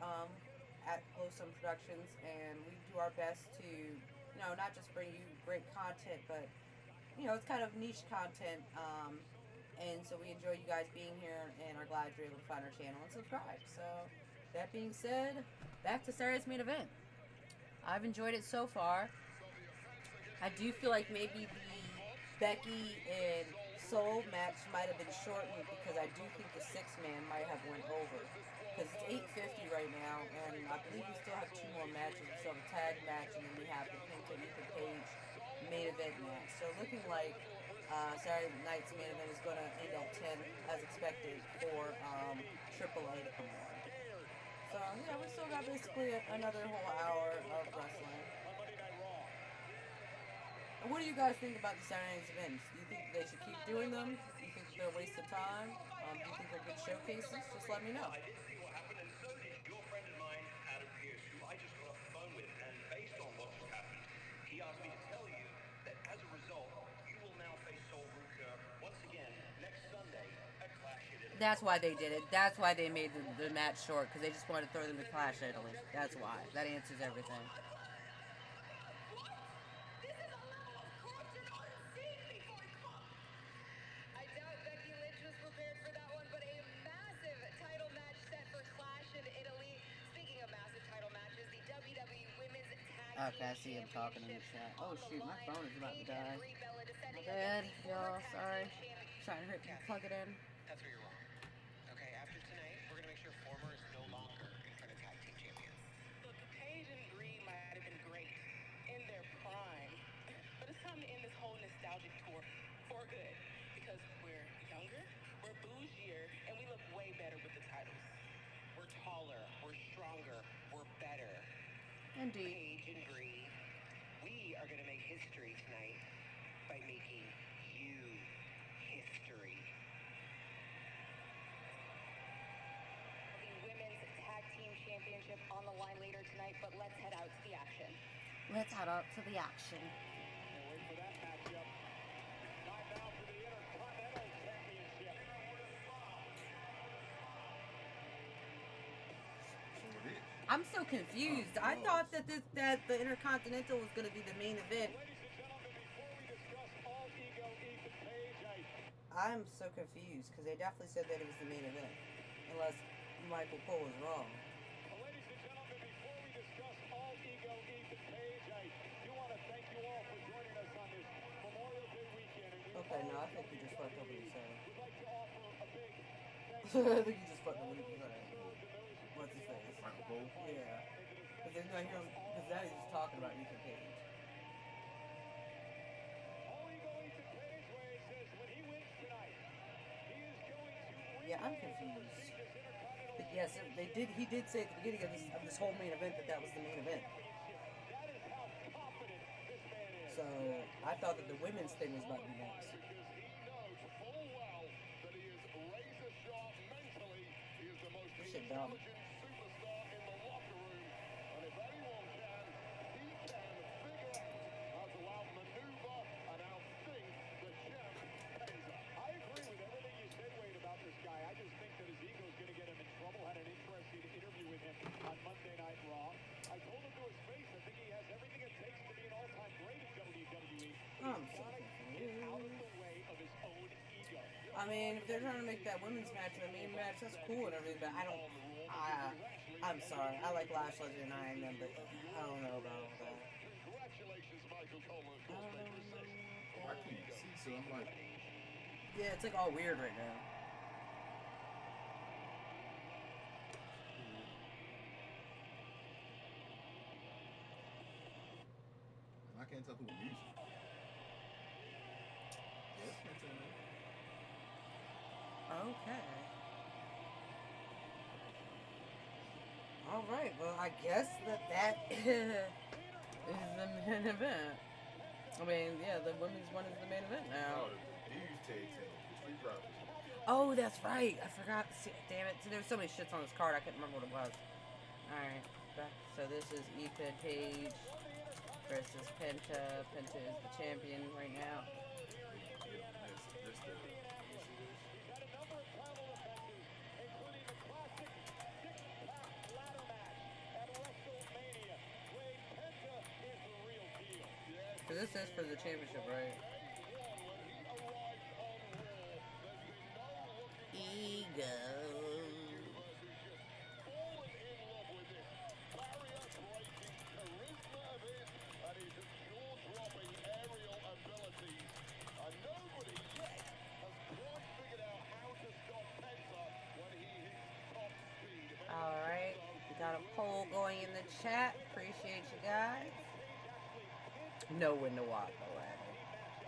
at Wholesome Productions, and we do our best to, not just bring you great content, but it's kind of niche content, and so we enjoy you guys being here, and are glad you're able to find our channel and subscribe. So that being said, back to Saturday's main event. I've enjoyed it so far. I do feel like maybe the Becky and Soul match might have been shortened because I do think the 6-man might have went over. Because it's 8:50 right now, and I believe we still have 2 more matches. We still have a tag match, and then we have the Penta Ethan Page main event match. So looking like Saturday night's main event is going to end at 10 as expected for AAA to come on. So yeah, we still got basically another whole hour of wrestling. And what do you guys think about the Saturday night's events? Do you think they should keep doing them? Do you think they're a waste of time? Do you think they're good showcases? Just let me know. I did see what happened, and so did your friend of mine, Adam Pierce, who I just got off the phone with, and based on what happened, he asked me to tell you that as a result, you will now face Sol Ruka once again next Sunday at Clash at Italy. That's why they did it. That's why they made the match short, because they just wanted to throw them to Clash at Italy. That's why. That answers everything. I doubt Becky Lynch was prepared for that one, but a massive title match set for Clash in Italy. Speaking of massive title matches, the WWE Women's Tag Okay, I see him talking in the chat. Oh shoot, my phone is about to die. My bad, y'all. Sorry. Trying to hurt me. Plug it in. That's where you're wrong. Okay, after tonight, we're gonna make sure former is no longer in front of tag team champions. Look, Paige and Brie might have been great in their prime, but it's time to end this whole nostalgic tour for good. Because we're younger, we're bougier, and we look way better with the titles. We're taller, we're stronger, we're better. Indeed. Paige and Brie, we are gonna make history tonight by making you history. The Women's Tag Team Championship on the line later tonight, but let's head out to the action. Let's head out to the action. Wait for that matchup. Time now for the Intercontinental Championship. So it is. I'm so confused. I thought that that the Intercontinental was going to be the main event. Ladies and gentlemen, before we discuss All Ego Ethan Page, I'm so confused because they definitely said that it was the main event, unless Michael Cole was wrong. ladies and gentlemen, before we discuss All Ego Ethan Page, I do want to thank you all for joining us on this Memorial Day weekend. And we Okay, no, I think you just fucked up what you said. would like to offer a big thank I think you just fucked up what you said. What's his face? Michael Cole. Yeah. Because they're not hearing, because that is just talking about Ethan Page. All Ego Ethan Page, where it says when he wins tonight, he is going to Yeah, I'm confused. But yes, they did. He did say at the beginning of this whole main event that was the main event. That is how confident this man is. So I thought that the women's thing was about to be next. Because he knows full well that he is razor sharp mentally. He is the most Shit dumb. intelligent superstar in the locker room. And if anyone can, he can figure out how to outmaneuver and outthink the champ. I agree with everything you said, Wade, about this guy. I just think that his ego is going to get him in trouble. Had an interesting interview with him on Monday Night Raw. I told him to his face, I think he has everything it takes to be an all-time great in WWE. I'm so Out of confused. the way of his own ego. I mean, if they're trying to make that women's match the main match, that's cool and everything, but I'm sorry. I like Lashley and I them, but I don't know about all that. Congratulations, Michael Cole. Oh, I can't see, so I'm like, Yeah, it's like all weird right now. and I can't tell who the music. Yeah, I can't tell that. Okay. All right. Well, I guess that is the main event. I mean, yeah, the women's one is the main event now. Oh, the D's tag team, the Street Profits. Oh, that's right. I forgot. See, damn it. See, there's so many shits on this card. I couldn't remember what it was. All right. So this is Ethan Page versus Penta. Penta is the champion right now. Yeah, this the. So this is for the championship, right? Ego. poll going in the chat. Appreciate you guys. Know when to walk away.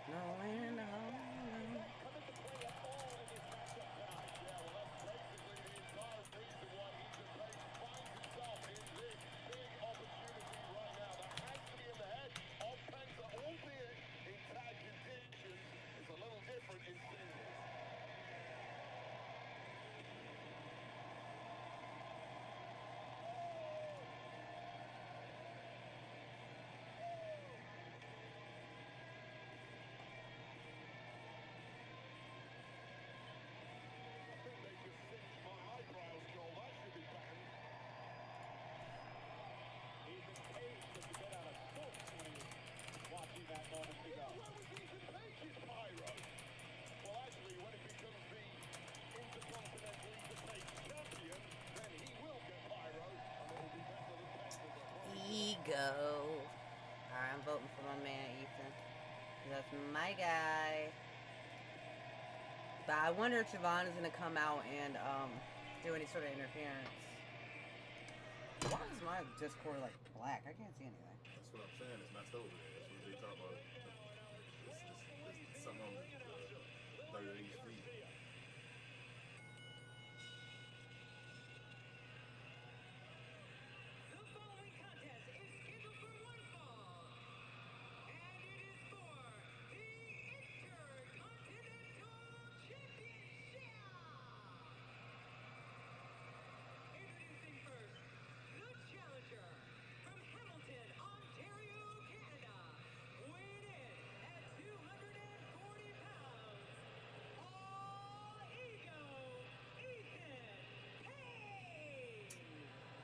Know when to hold on. Ego. Alright, I'm voting for my man, Ethan. That's my guy. But I wonder if Siobhan is going to come out and do any sort of interference. Why is my Discord like black? I can't see anything. That's what I'm saying. It's not over there. That's what they talk about. It's something on the 38 feet.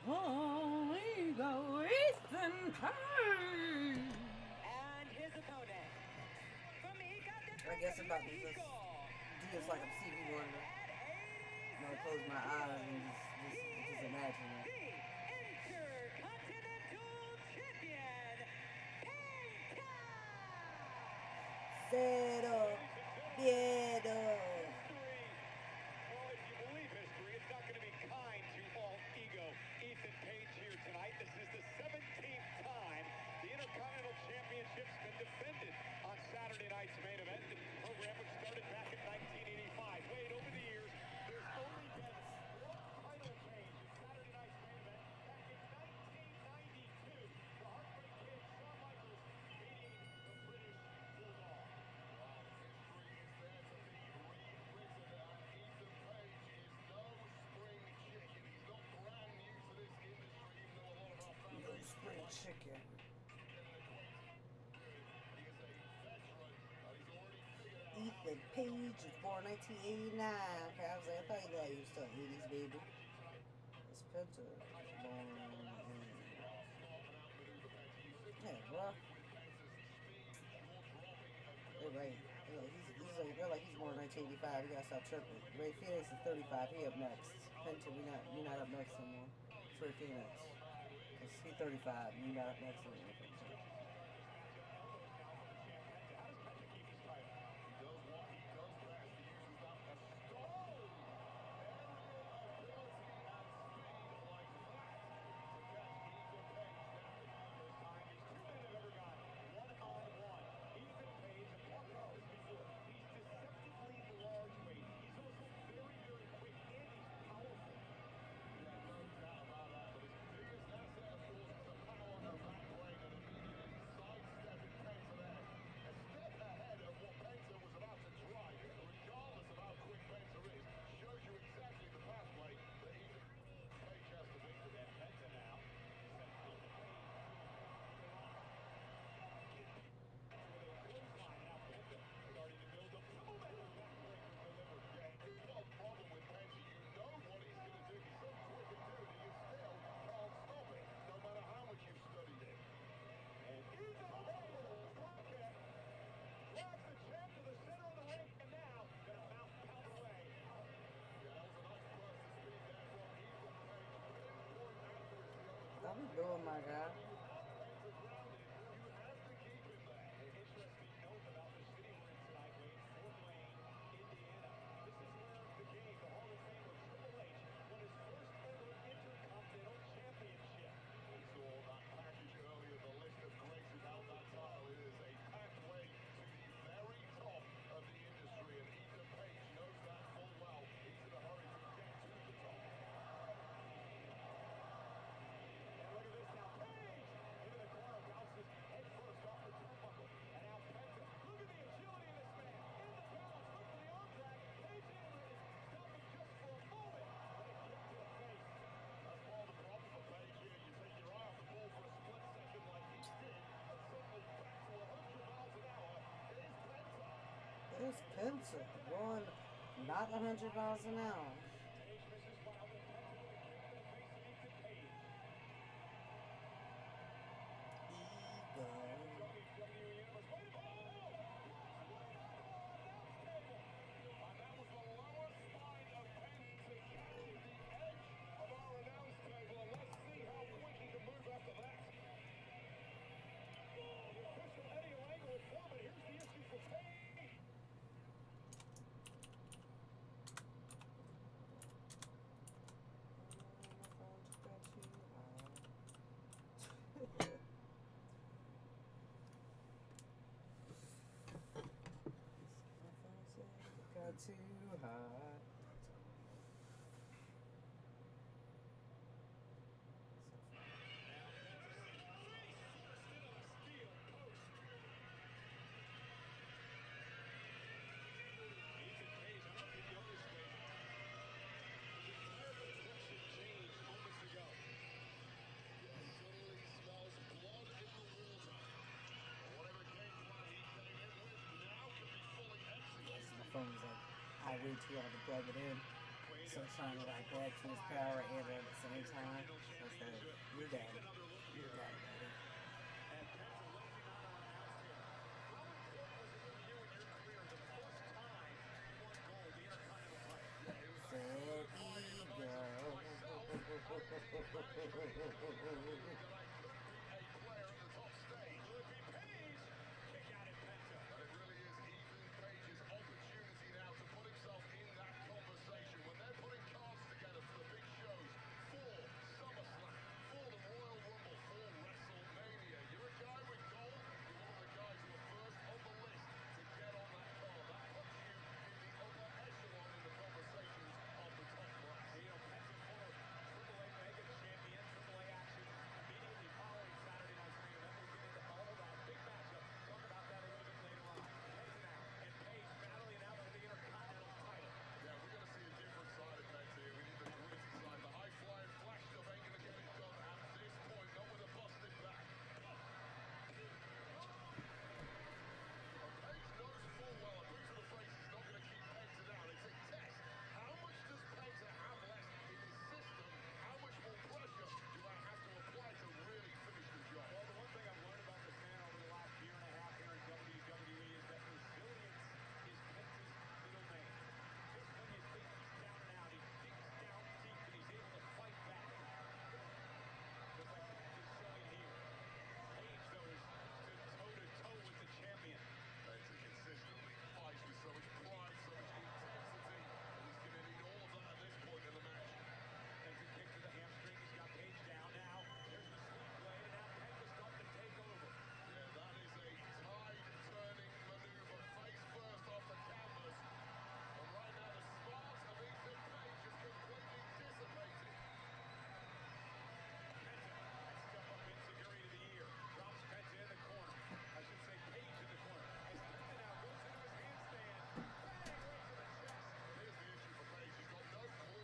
Oh, Ego, Ethan Payne. And his opponent from I guess I'm about to just do this like I'm Stevie Wonder. I'm gonna close my eyes and just imagine it. Intercontinental Champion, Penta! Cero, miedo. Well, if you believe history, it's not going to be kind to all ego. Ethan Page here tonight. This is the 17th time the Intercontinental Championship's been defended on Saturday night's main event. The program was started back in 1985. Wade, over the years, there's only been one title change in Saturday night's main event back in 1992. The Heartbreak Kid, Shawn Michaels, beating the British Bulldog. No spring chicken. Ethan Page was born 1989. Okay, I was like, I thought you was still 80s, baby. It's Penta was born in... Yeah, bro. They're right. They're like he's born 1985. You gotta stop tripping. Ray Phoenix is 35. He up next. Penta, we not up next anymore. It's Ray Phoenix. He's 35. You not up next anymore. I'll be doing my guy. Championship Travis Penta going not 100 miles an hour. Got too hot. My phone was like, I wait too long to plug it in. So I'm trying to like grab too much power and at the same time. So I said, you got it. You got it, buddy. Said ego.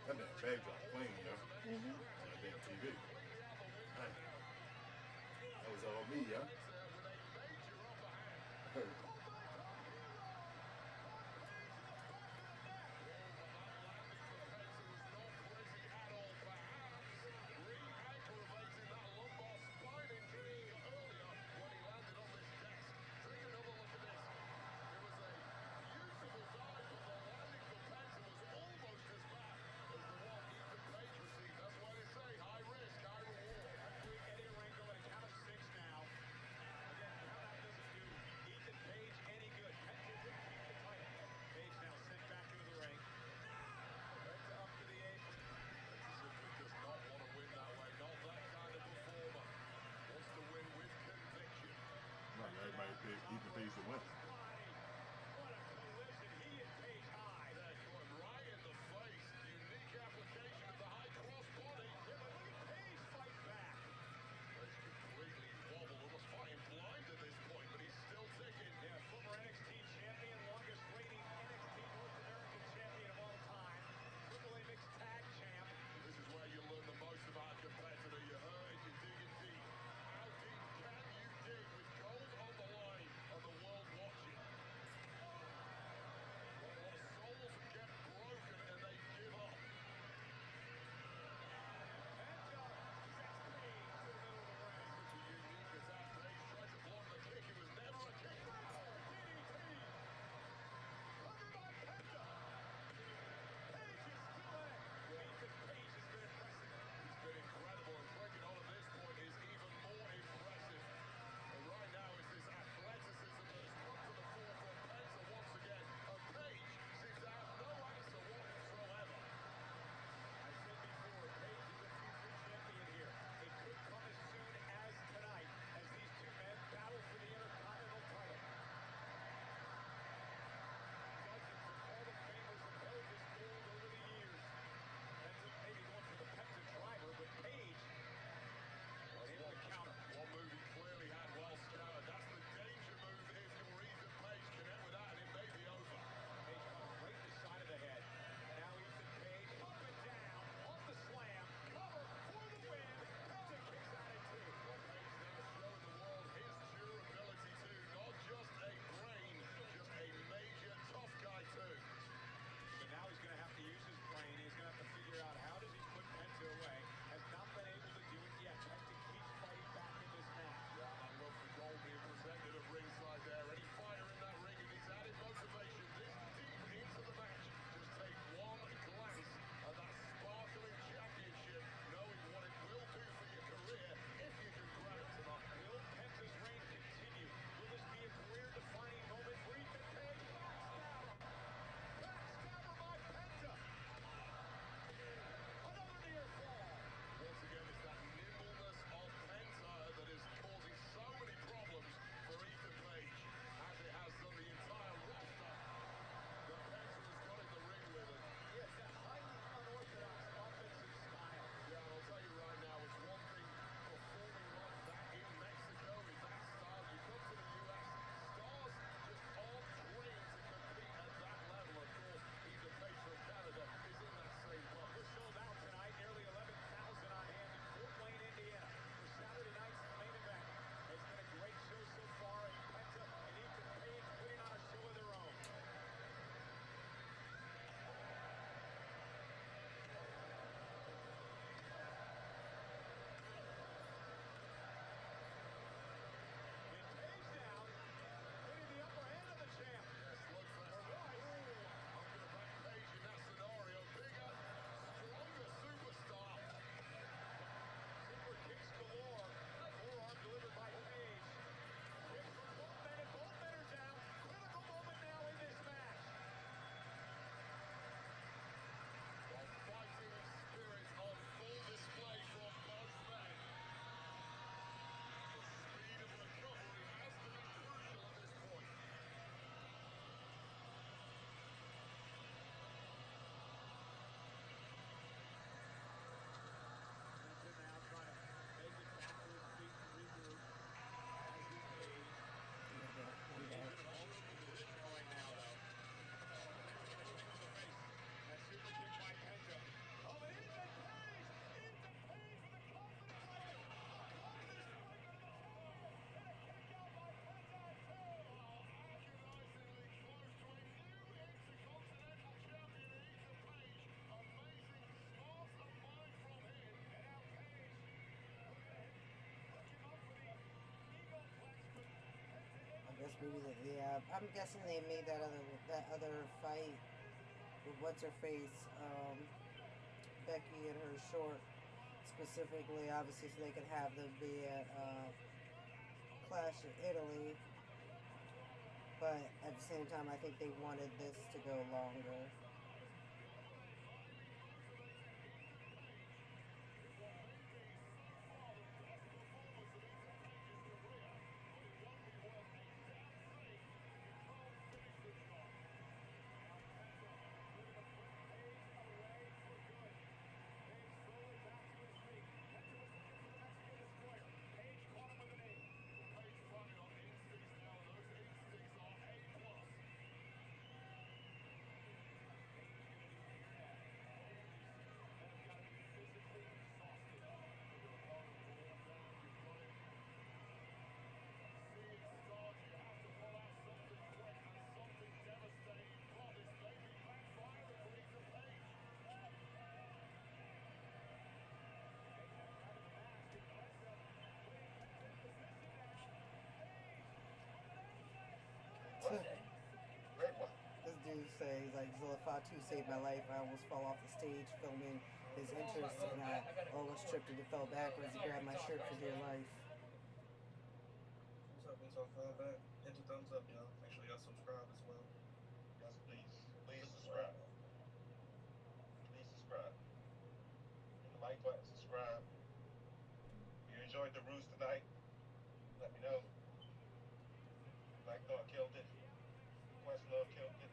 That damn bag drop clean, yo. Mm-hmm. That damn TV. Man. That was all me, yo. Everybody pick Ethan Page to win. Maybe yeah. I'm guessing they made that other fight with what's her face, Becky and her short specifically, obviously, so they could have them be at Clash in Italy. But at the same time, I think they wanted this to go longer. This dude says, like, Zilla Fatu saved my life. I almost fell off the stage filming his interest, and I almost tripped and fell backwards to grab my shirt for dear life. What's up, Inside Combat? Hit the thumbs up, y'all. Make sure y'all subscribe as well. Yes, please subscribe. Please subscribe. Hit the like button, subscribe. If you enjoyed the ruse tonight, let me know. Like Thought killed it. Questlove killed it.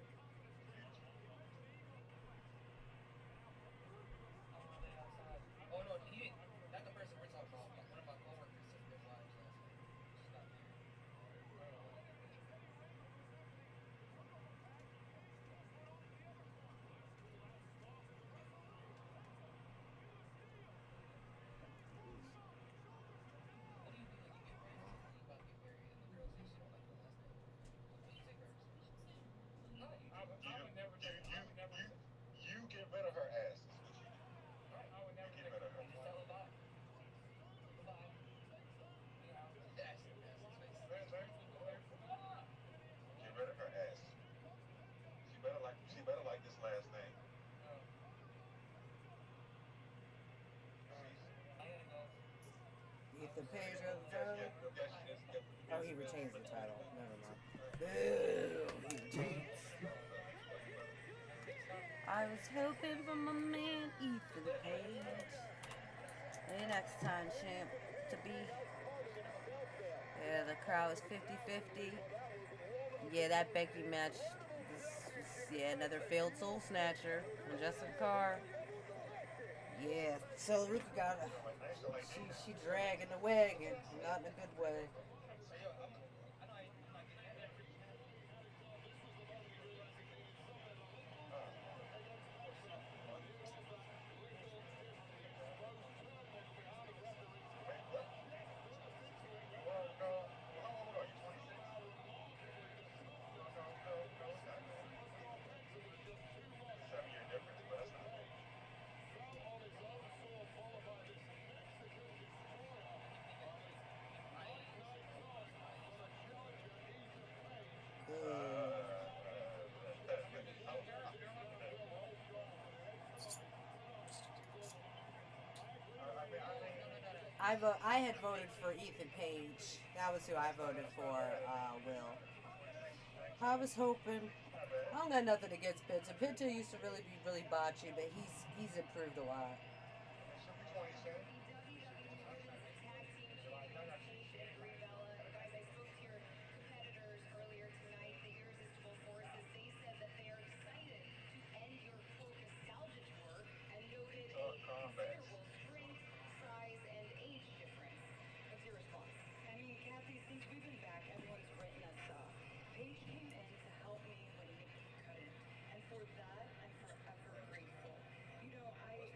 Oh no, he didn't. Not the person we're talking about. One of my coworkers took their wives last night. She's not there. What do you do when you get married? You about to get married and the girl says she don't like the last name. What do you take hers? No, You get rid of her ass. Is what you do. I would never You get rid of her. just tell her bye. Bye. You know, that's face. Get rid of her ass. She better like this last name. Ethan Page got the title. Oh, he retains the title. Never mind. Boo! He retains. I was hoping for my man Ethan Page. Maybe next time, champ, to be. Yeah, the crowd was 50-50. Yeah, that Becky match was another failed soul snatcher from Jessica Carr. Yeah, so Ruka got she dragging the wagon, not in a good way. I had voted for Ethan Page. That was who I voted for, Will. I was hoping. I don't got nothing against Penta. Penta used to really be really botchy, but he's improved a lot. Kathy, since we've been back, everyone's written us off. Paige came in to help me when Nikki couldn't. And for that, I'm forever grateful. You know, I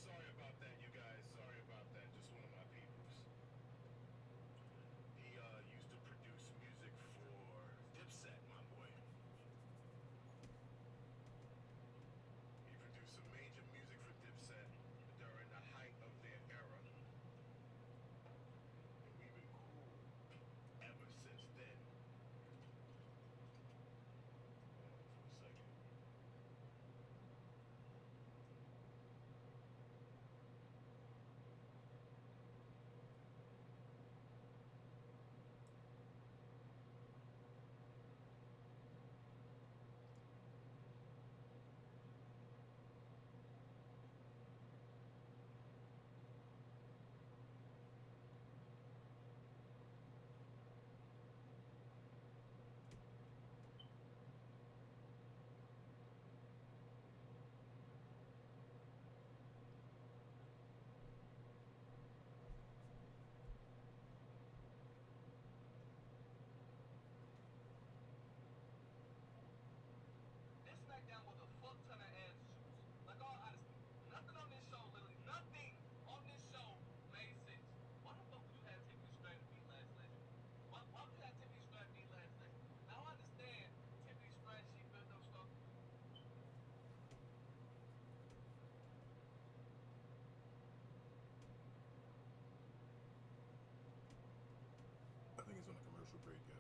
Sorry about that, you guys. Sorry about that. Just one of my peoples. He used to produce music for Dipset, my boy. He produced some major music for Dipset during the height of their era. And we've been cool ever since then. Hold on for a second. This SmackDown was a fuck ton of ass shoots. Like, all honesty, nothing on this show, literally nothing on this show made sense. Why the fuck would you have Tiffany Stratton beat Last Legend? Why would you have Tiffany Stratton beat Last Legend? Now I understand Tiffany Stratton, she built up stuff. I think it's on a commercial break, yeah.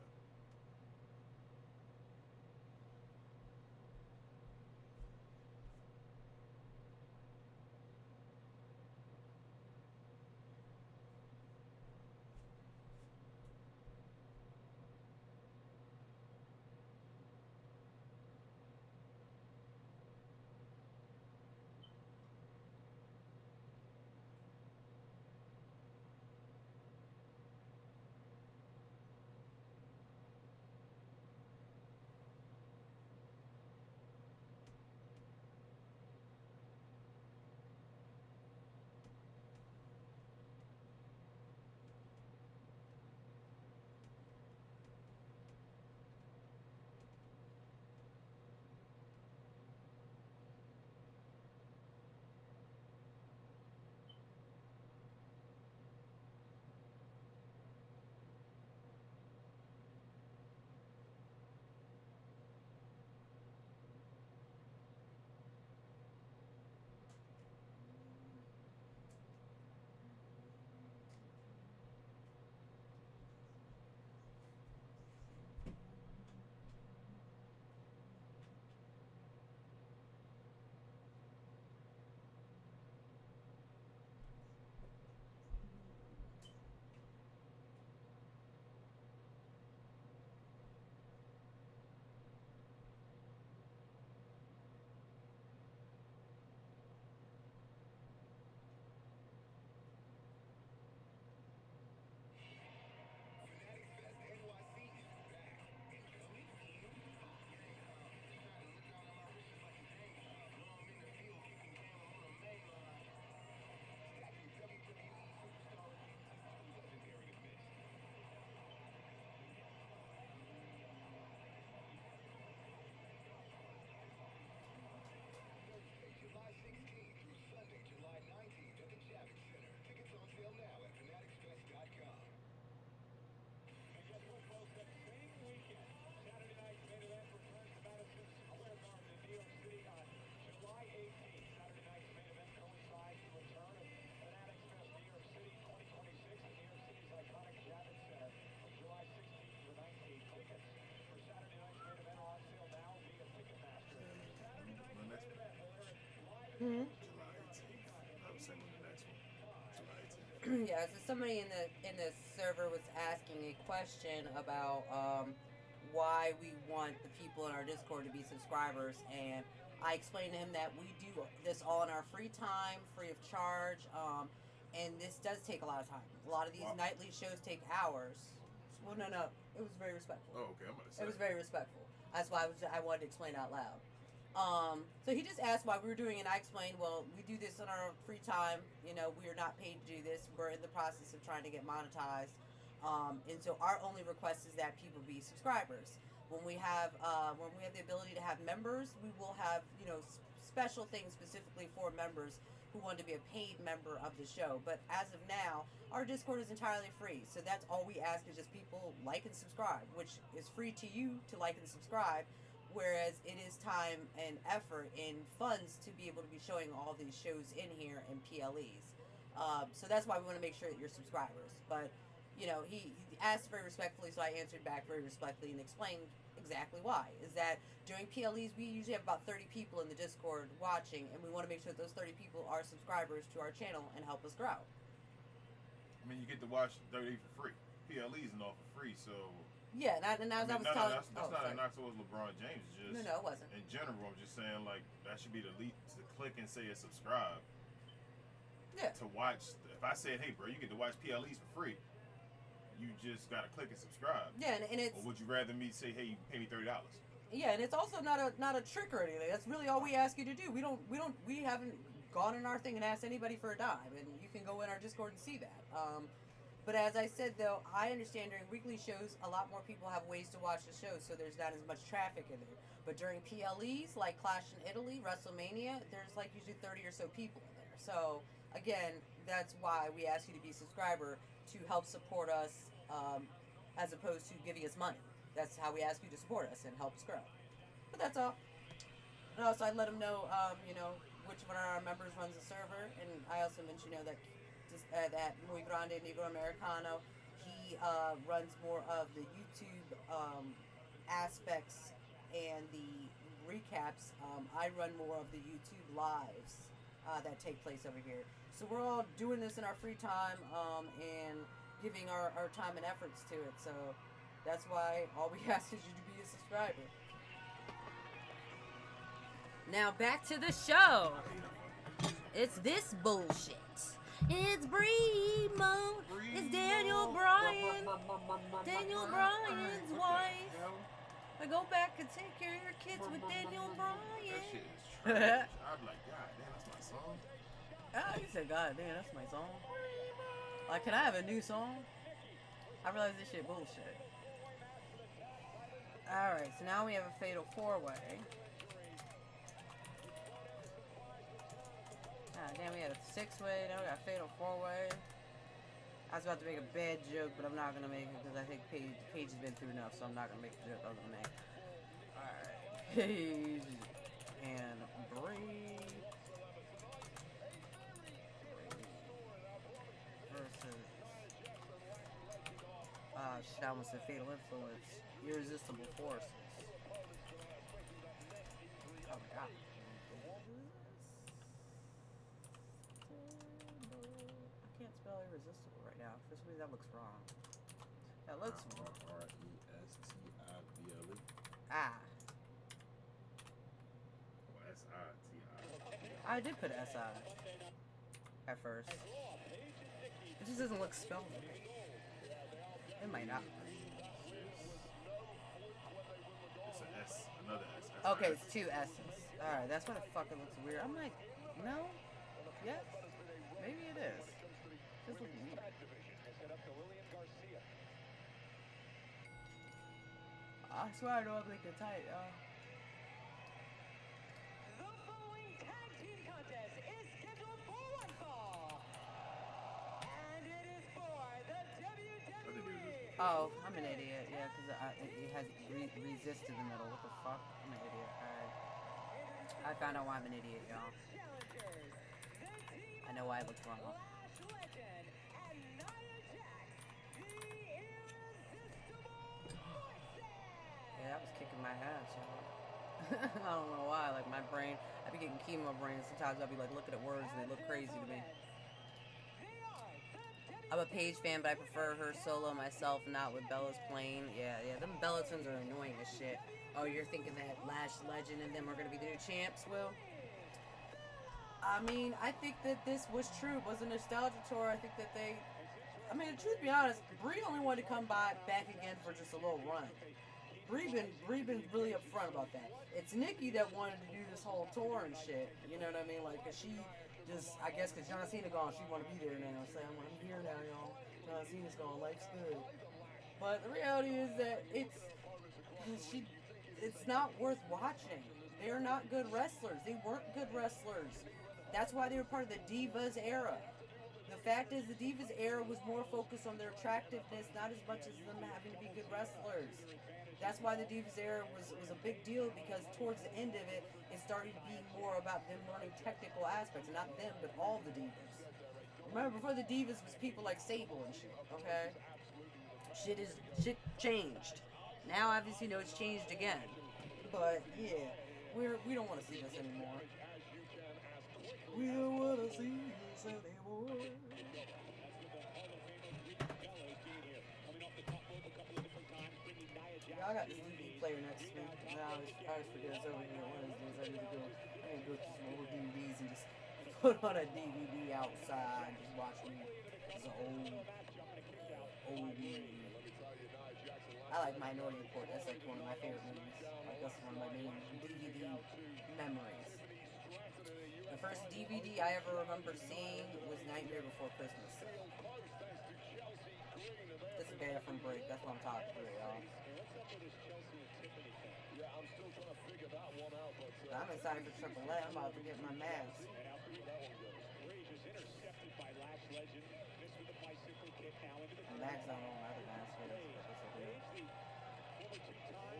Hmm? July 18th. I was saying on the next one. July 18th. Yeah, so somebody in the server was asking a question about why we want the people in our Discord to be subscribers, and I explained to him that we do this all in our free time, free of charge, and this does take a lot of time. A lot of these nightly shows take hours. Well, no, it was very respectful. Oh, okay, I'm gonna say. It was very respectful. That's why I wanted to explain out loud. So he just asked why we were doing it, and I explained, well, we do this in our free time. You know, we are not paid to do this. We're in the process of trying to get monetized. And so our only request is that people be subscribers. When we have the ability to have members, we will have, you know, special things specifically for members who want to be a paid member of the show. But as of now, our Discord is entirely free. So that's all we ask is just people like and subscribe, which is free to you to like and subscribe. Whereas it is time and effort and funds to be able to be showing all these shows in here and PLEs. So that's why we want to make sure that you're subscribers. But, you know, he asked very respectfully, so I answered back very respectfully and explained exactly why. Is that during PLEs, we usually have about 30 people in the Discord watching, and we want to make sure that those 30 people are subscribers to our channel and help us grow. I mean, you get to watch 30 for free. PLEs and all for free, so... Yeah, and as I was telling... That's not a knock towards LeBron James. Just no, it wasn't. In general, I'm just saying, like, that should be the least to click and say it's subscribe. Yeah. To watch... If I said, hey, bro, you get to watch PLEs for free, you just got to click and subscribe. Yeah, and it's... Or would you rather me say, hey, you pay me $30? Yeah, and it's also not a trick or anything. That's really all we ask you to do. We haven't gone in our thing and asked anybody for a dime, and you can go in our Discord and see that. But as I said, though, I understand during weekly shows, a lot more people have ways to watch the show, so there's not as much traffic in there. But during PLEs, like Clash in Italy, WrestleMania, there's like usually 30 or so people in there. So, again, that's why we ask you to be a subscriber, to help support us, as opposed to giving us money. That's how we ask you to support us and help us grow. But that's all. And also, I let them know, you know, which one of our members runs the server, and I also mentioned, you know, that that Muy Grande Negro Americano, he runs more of the YouTube aspects and the recaps. I run more of the YouTube lives that take place over here. So we're all doing this in our free time and giving our time and efforts to it. So that's why all we ask is you to be a subscriber. Now back to the show. It's this bullshit. It's Bremo. It's Daniel Bryan. Daniel Bryan's wife. I go back and take care of your kids with Daniel Bryan. That shit is trash. I'd be like, God damn, that's my song. Oh, you said, God damn, that's my song. Like, can I have a new song? I realize this shit bullshit. Alright, so now we have a fatal 4-way. Ah, damn, we had a 6-way, now we got a fatal 4-way. I was about to make a bad joke, but I'm not gonna make it because I think Paige has been through enough, so I'm not gonna make the joke other than that. Alright, Paige and Brie versus shit, I almost said Fatal Influence. Irresistible Forces. Oh my god. I can't spell irresistible right now. For some reason that looks wrong. That looks R-E-S-T-I-B-L-E. Ah. Or S-I-T-I. I did put S-I at first. It just doesn't look spelled right. It might not. It's an S, another S. Okay, it's 2 S's. Alright, that's why the fuck it looks weird. I'm like, no? Yes? Maybe it is. Just looks weird. I swear I know I'm like tight, The following tag team contest is scheduled for one fall. And it is for the WWE. Oh, I'm an idiot. Yeah, because it has resist in the middle. What the fuck? I'm an idiot. Alright. I found out why I'm an idiot, y'all. I know why I looked wrong. Yeah, that was kicking my ass, y'all. I don't know why. Like, my brain, I be getting chemo brain. Sometimes I'll be like looking at words and they look crazy to me. I'm a Paige fan, but I prefer her solo myself, not with Bella's playing. Yeah, them Bella twins are annoying as shit. Oh, you're thinking that Lash Legend and them are gonna be the new champs, Will? I mean, I think that this was true. It was a nostalgia tour. I think that they... I mean, the truth be honest, Brie only wanted to come back again for just a little run. Brie been really upfront about that. It's Nikki that wanted to do this whole tour and shit. You know what I mean? Like, cause she just, I guess, cause John Cena gone, she want to be there now. Saying, I'm here now, y'all. John Cena's gone, life's good. But the reality is that it's not worth watching. They're not good wrestlers. They weren't good wrestlers. That's why they were part of the Divas era. The fact is, the Divas era was more focused on their attractiveness, not as much as them having to be good wrestlers. That's why the Divas era was a big deal, because towards the end of it, it started being more about them learning technical aspects. Not them, but all the Divas. Remember, before the Divas was people like Sable and shit, okay? Shit changed. Now, obviously, you know it's changed again. But, yeah, we don't want to see this anymore. We don't want to see this anymore. I got this DVD player next to me. Now I always forget it's over here. One of these days I need to go through some old DVDs and just put on a DVD outside and just watch me. It's an old movie. I like Minority Report. That's like one of my favorite movies. Like that's one of my main DVD memories. The first DVD I ever remember seeing was Nightmare Before Christmas. This is Bear from Break. That's what I'm talking about, y'all. I'm excited for Triple A. I'm about to get my mask. My mask on my other mask.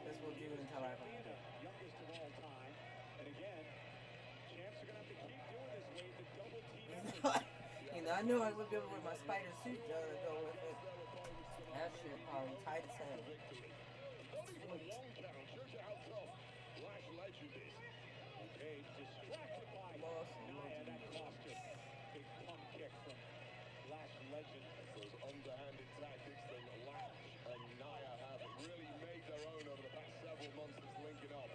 This will do until I find it. You know, I knew I would be able to wear my spider suit though to go with it. That shit probably tight as hell. Those underhanded tactics that Lash and Nia have really made their own over the past several months since linking up.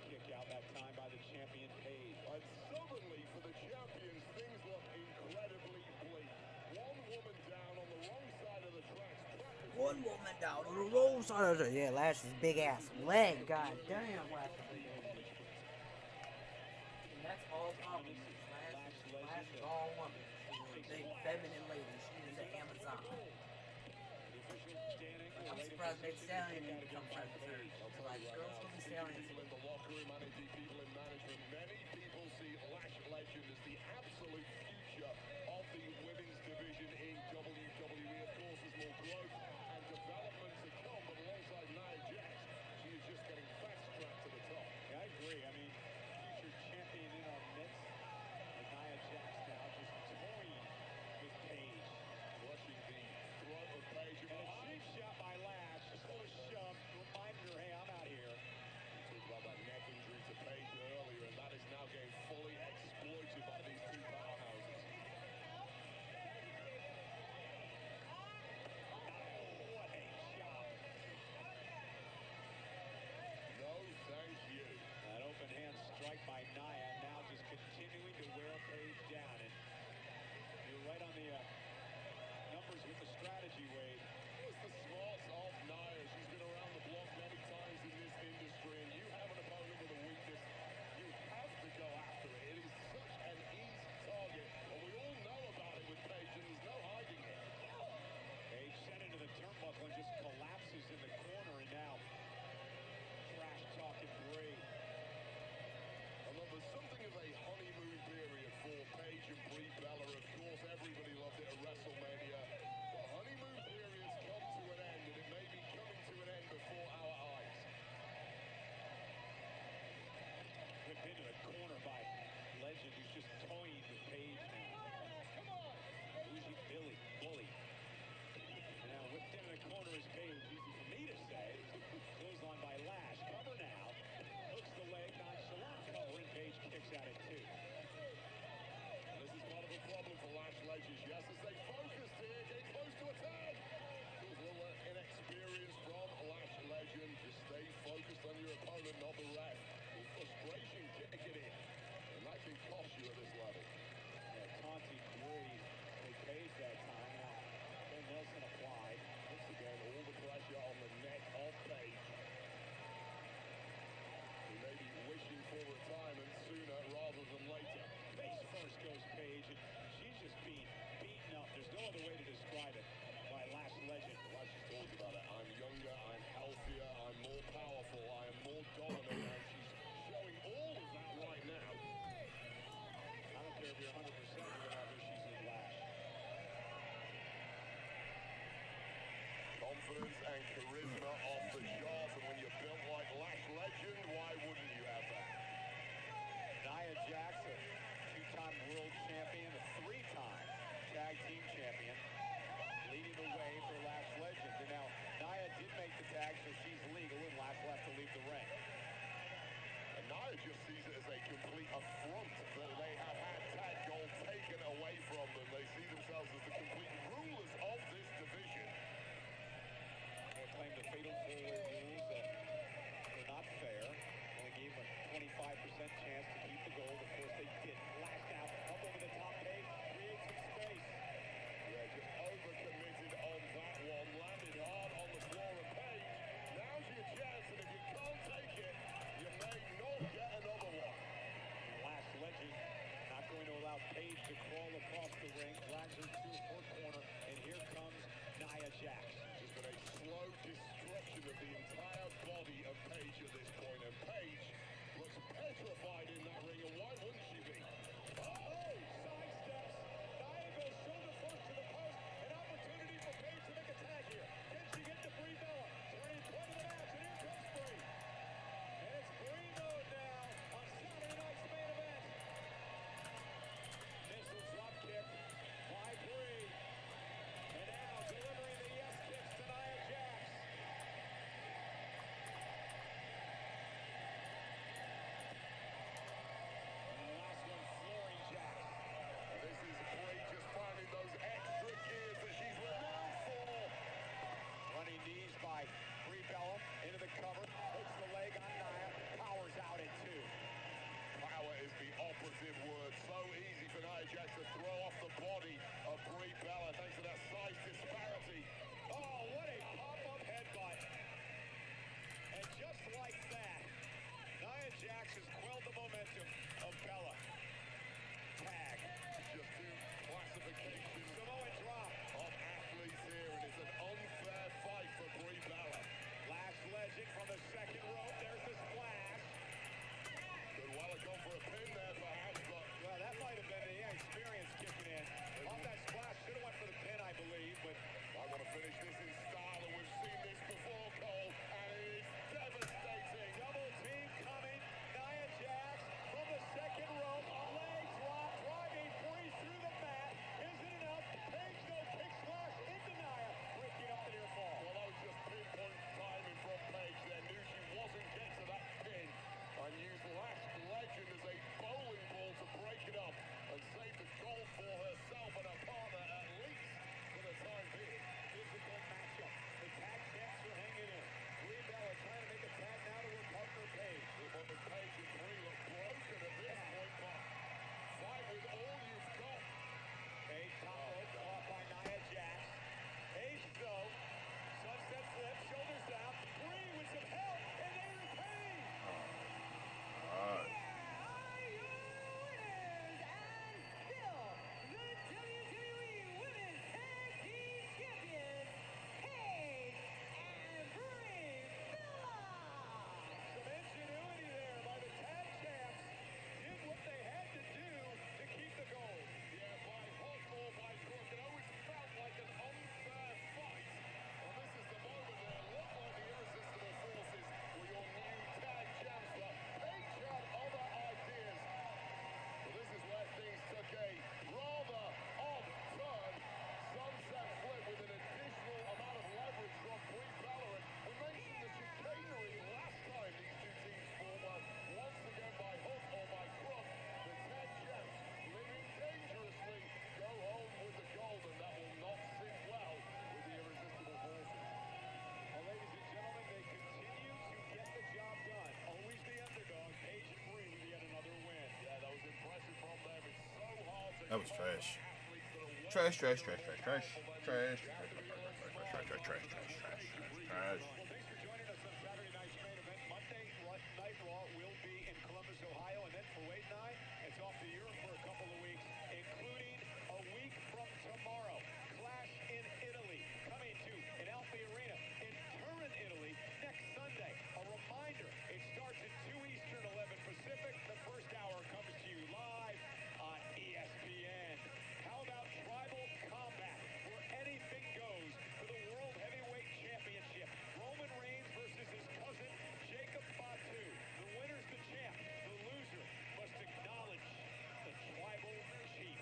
Kick out that time by the champion Paige. And suddenly for the champions, things look incredibly bleak. One woman down on the wrong side of the tracks. One woman down on the wrong side of the... Yeah, Lash's big ass leg. God damn, Lash. And that's all compliments. Lash is all woman. She's a big feminine lady. She is an Amazon. I'm surprised Big Stallion didn't become friends with her. So like, girls will be stallions. In the locker room, managing people in management. Many people see Lash Legend as the absolute future of the women's division in WWE. Of course, there's more growth and development to come, but alongside Nia Jax, she is just getting fast-tracked to the top. Yeah, I agree. I mean, future champion in our midst. And Nia Jax now just toying with Paige. Rushing the throat of Paige. And a cheap shot by Lash. Just a little shove, reminding her, hey, I'm out here. Talk about that neck injury on your opponent, not the ref. With frustration kicking in. And that can cost you at this level. Yeah, taunting Bree. They pays that time. Now, Ben Nelson applied. Once again, all the pressure on the neck of Paige. He may be wishing for retirement sooner rather than later. Face first goes Paige, and she's just being beaten up. There's no other way to describe it by Lash Legend. Lash has talked about it. I'm younger, I'm healthier, I'm more powerful, I am more dominant, and she's showing all of that right now. I don't care if you're 100%, you're going to have issues with Lash. Confidence and charisma off the chart, and when you're built like Lash Legend, why wouldn't you have that? Nia Jackson, two-time world champion, a three-time tag team champion, leading the way for Lash Legend. And now, Nia did make the tag, so she's legal, and Lash will have to leave the ring. And Nia just sees it as a complete affront that they have had tag gold taken away from them. They see themselves as the complete rulers of this division. They claim the fatal four-way rules that were not fair. Only gave them a 25% chance to keep the gold. Of course, they didn't. Lashed out, up over the top page, create some space. Yeah, just overcommitted on that one. Landed hard on the floor of Paige. Now's your chance, and if you can't take it, you may not get another one. Lash Legend not going to allow Paige to crawl across the ring. Drags her to her corner, and here comes Nia Jax. Just been a slow destruction of the entire body of Paige at this point, and Paige looks petrified in that ring, and why wouldn't she be? Oh, sidesteps. Nia goes shoulder first to the post. An opportunity for Paige to make a tag here. Can she get to Brie Bella? Turning point of the match, and here comes Brie. And it's Brie mode now on Saturday night's main event. Missile drop kick by Brie. And now delivering the yes kicks to Nia Jax. And the last one flooring Jax. And this is Brie just finding those extra gears that she's renowned for. Running knees by Brie Bella into the cover. Hooks the leg on Nia. Powers out at two. Power is the operative word. So easy for Nia Jax to throw off the body of Brie Bella thanks to that size disparity. Oh, what a pop-up headbutt. And just like that, Nia Jax has quelled the momentum of Bella. Tag. Just two classifications Samoan drop. of athletes here, and it's an unfair fight for Brie Bella. Lash Legend from the second rope. There's the splash. Could well have gone for a pin there, perhaps, but Well, that might have been the experience kicking in. Off that splash, should have went for the pin, I believe, but I want to finish this in style, and we've seen this before, Cole, and it is devastating. double team coming. Nia That was trash. Trash, trash, trash, trash, trash, trash, trash, trash, trash, trash, trash, trash. Well, thanks for joining us on Saturday night's main event. Monday Night Raw will be in Columbus, Ohio, and then for Wade and I, it's off to Europe for a couple of weeks, including a week from tomorrow. Clash in Italy, coming to Amalfi Arena in Turin, Italy, next Sunday. A reminder, it starts at 2 Eastern, 11 Pacific. The first hour comes to you live on ESPN. How about Tribal Combat, where anything goes for the World Heavyweight Championship? Roman Reigns versus his cousin, Jacob Fatu. The winner's the champ. The loser must acknowledge the Tribal Chief.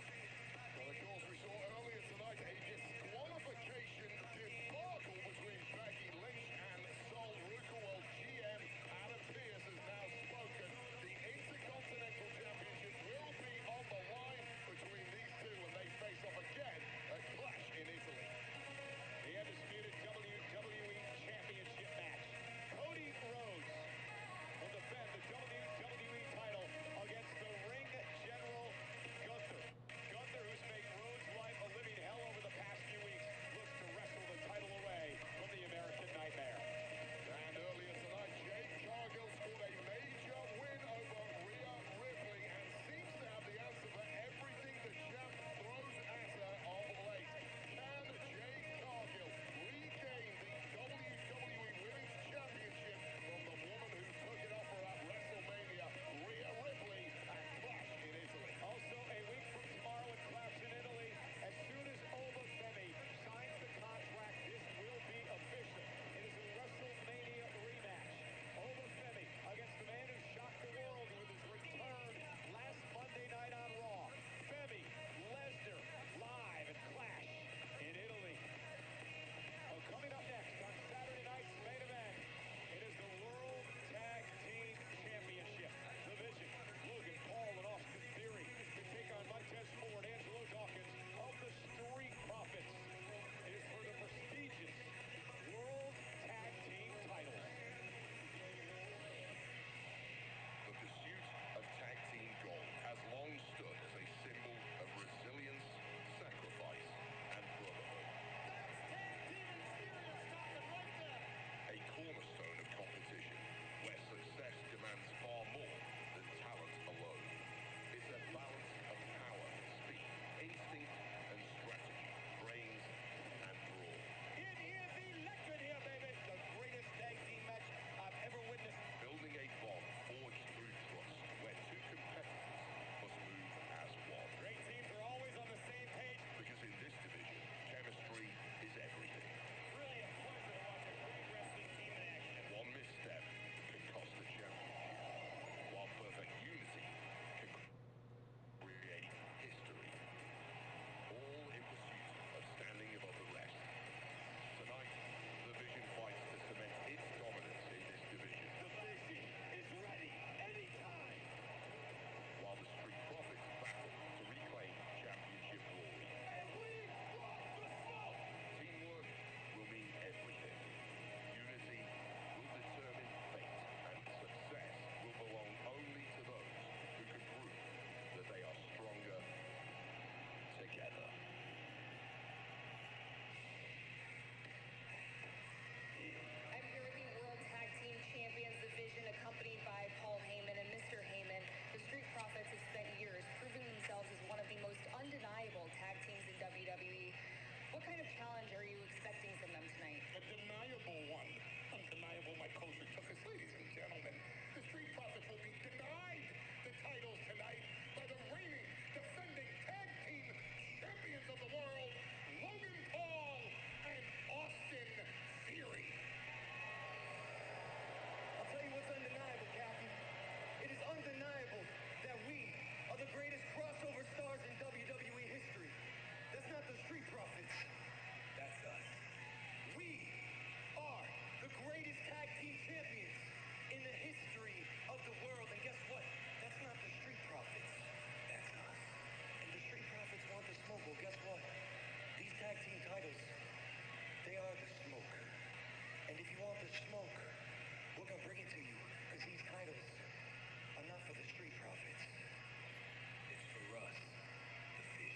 Well, of course, we saw earlier tonight a disqualification debacle between Becky Lynch and Sol Ruka. Well, GM Adam Pearce has now spoken. The Intercontinental Championship will be on the line between these two when they face off again at Clash in Italy. The undisputed WWE Championship match. Cody Rhodes will defend the WWE title against the Ring General Gunther. Gunther, who's made Rhodes' life a living hell over the past few weeks, looks to wrestle the title away from the American Nightmare. And earlier tonight, Jade Cargill scored a major win over Rhea Ripley and seems to have the answer for everything the champ throws at her of late. Can Jade Cargill regain the WWE Women's Championship from the woman who took it off her at WrestleMania, Rhea Ripley, at Clash in Italy? Also, a week from tomorrow at Clash in Italy, as soon as Oba Femi signs the contract, this will be official. It is a WrestleMania rematch. Oba Femi against the man who shocked the world with his return last Monday night on Raw. Femi, Lesnar, live at Clash in Italy. Coming up next on Saturday night's main event, it is the World Tag Team Championship division. Logan Paul and Austin Theory to take on Montez Ford, Angelo Dawkins of the Street Profits. It is for the prestigious World Tag Team titles. The pursuit of tag team gold has long stood as a symbol of resilience, sacrifice, and brotherhood. A cornerstone of competition where success demands far more than talent alone. It's a balance of power, speed, instinct, and strategy, brains, and brawn. It is electric here, baby. The greatest tag team match I've ever witnessed. Building a bond forged through trust where two competitors must move as one. Great teams are always on the same page. Because in this division, chemistry is everything. Really a pleasure to watch a great wrestling team in action. One misstep can cost a championship, while perfect unity can create history. All in pursuit of standing above the rest. Tonight, the Vision fights to cement its dominance in this division, The Vision is ready anytime. while the Street Profits battle to reclaim championship glory. And we brought the smoke. Teamwork will mean everything. Unity will determine fate, and success will belong only to those who can prove that they are stronger together. I'm here with the World Tag Team Champions division, accompanied by Paul Heyman and Mr. Heyman. The Street Profits have spent years proving themselves as one of the most undeniable tag teams in WWE. What kind of challenge are you expecting from them tonight? A deniable one. Undeniable my culture took us, ladies and gentlemen. The Street Profits will be denied the titles tonight by the reigning, defending tag team champions of the world, Logan Paul and Austin Theory. I'll tell you what's undeniable, Captain. It is undeniable that we are the greatest crossover stars in WWE history. That's not the Street Profits. That's us. We are the greatest tag team champions in the history of the world. And guess what? That's not the Street Profits. That's us. And the Street Profits want the smoke. Well, guess what? These tag team titles, they are the smoke. And if you want the smoke, we're gonna bring it to you. Because these titles are not for the Street Profits. It's for us, the Vision.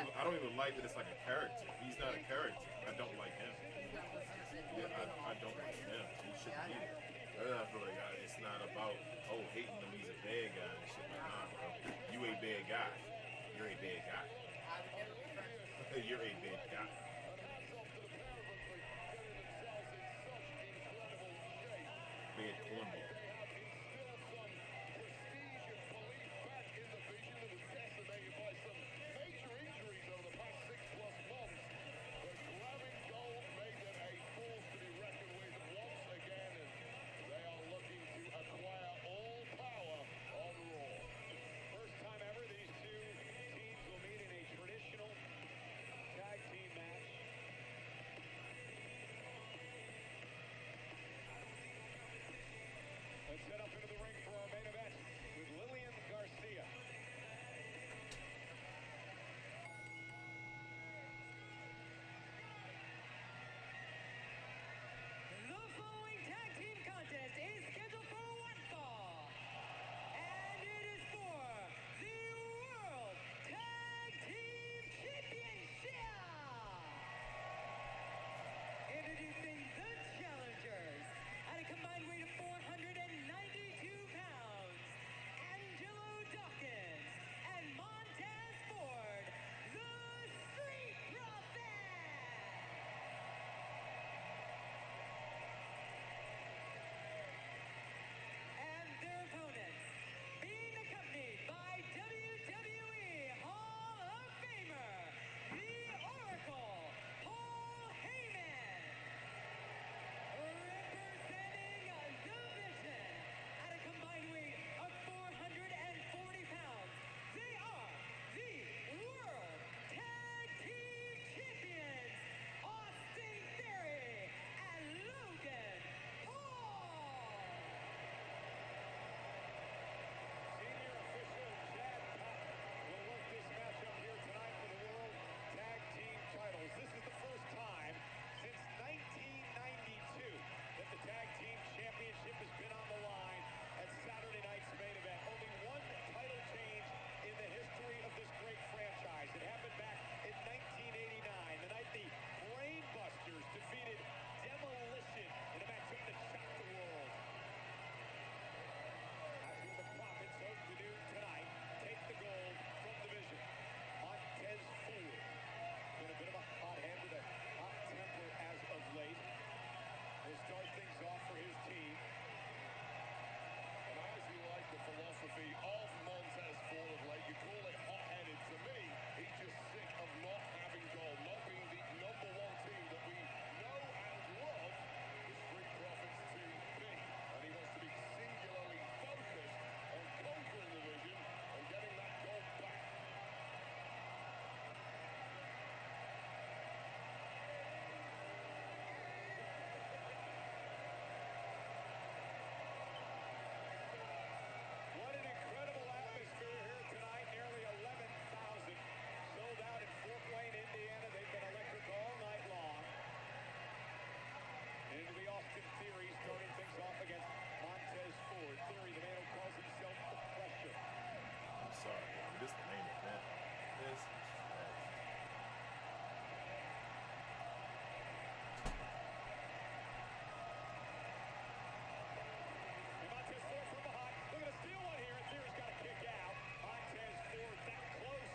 don't even like that it's like a character. He's not a character. I don't like him. Yeah, I don't like him. He shouldn't be there. I feel like it's not about hating him. He's a bad guy and shit. Like, nah, bro. You a bad guy. You're a bad guy. You're a bad guy. Bad cornball. Set up into the ring for our main event with Lillian Garcia. The following tag team contest is scheduled for one fall. And it is for the World Tag Team Championship. Introducing the challengers at a combined weight of 492 pounds, Angelo Dawkins and Montez Ford, the Street Profits. And their opponents, being accompanied by WWE Hall of Famer, the Oracle, Paul Heyman. Representing Domination at a combined weight of 440 pounds, they are the World Tag Team Champions, Austin Theory and Logan Paul. Senior official Chad Patton will work this matchup here tonight for the World Tag Team titles. This is the first time since 1992 that the Tag Team Championship has been on the line at Saturday night's main event. Only one title change in the history of this great franchise. It happened back in 1989, the night the Brainbusters defeated Demolition in a matchup that shocked the world. That's what the Profits hope to do tonight. Take the gold from division. Montez Ford. Been a bit of a hot hand with a hot temper as of late. Will start things off for his team. And I actually like the philosophy of Montez Ford of late. You call it hot-headed. To me, he's just sick of not having gold, not being the number one team that we know and love the Street Profits to be. And he wants to be singularly focused on conquering the division and getting that gold back. What an incredible atmosphere here tonight. Nearly 11,000 sold out in Fort Wayne, Indiana. They've been electric all night long. And into the Austin Theory starting things off against Montez Ford. Theory, the man who calls himself the Pressure. I'm sorry, man. This is the main event. This is trash. And Montez Ford from behind. Look at a steal one here. And Theory's got to kick out. Montez Ford that close.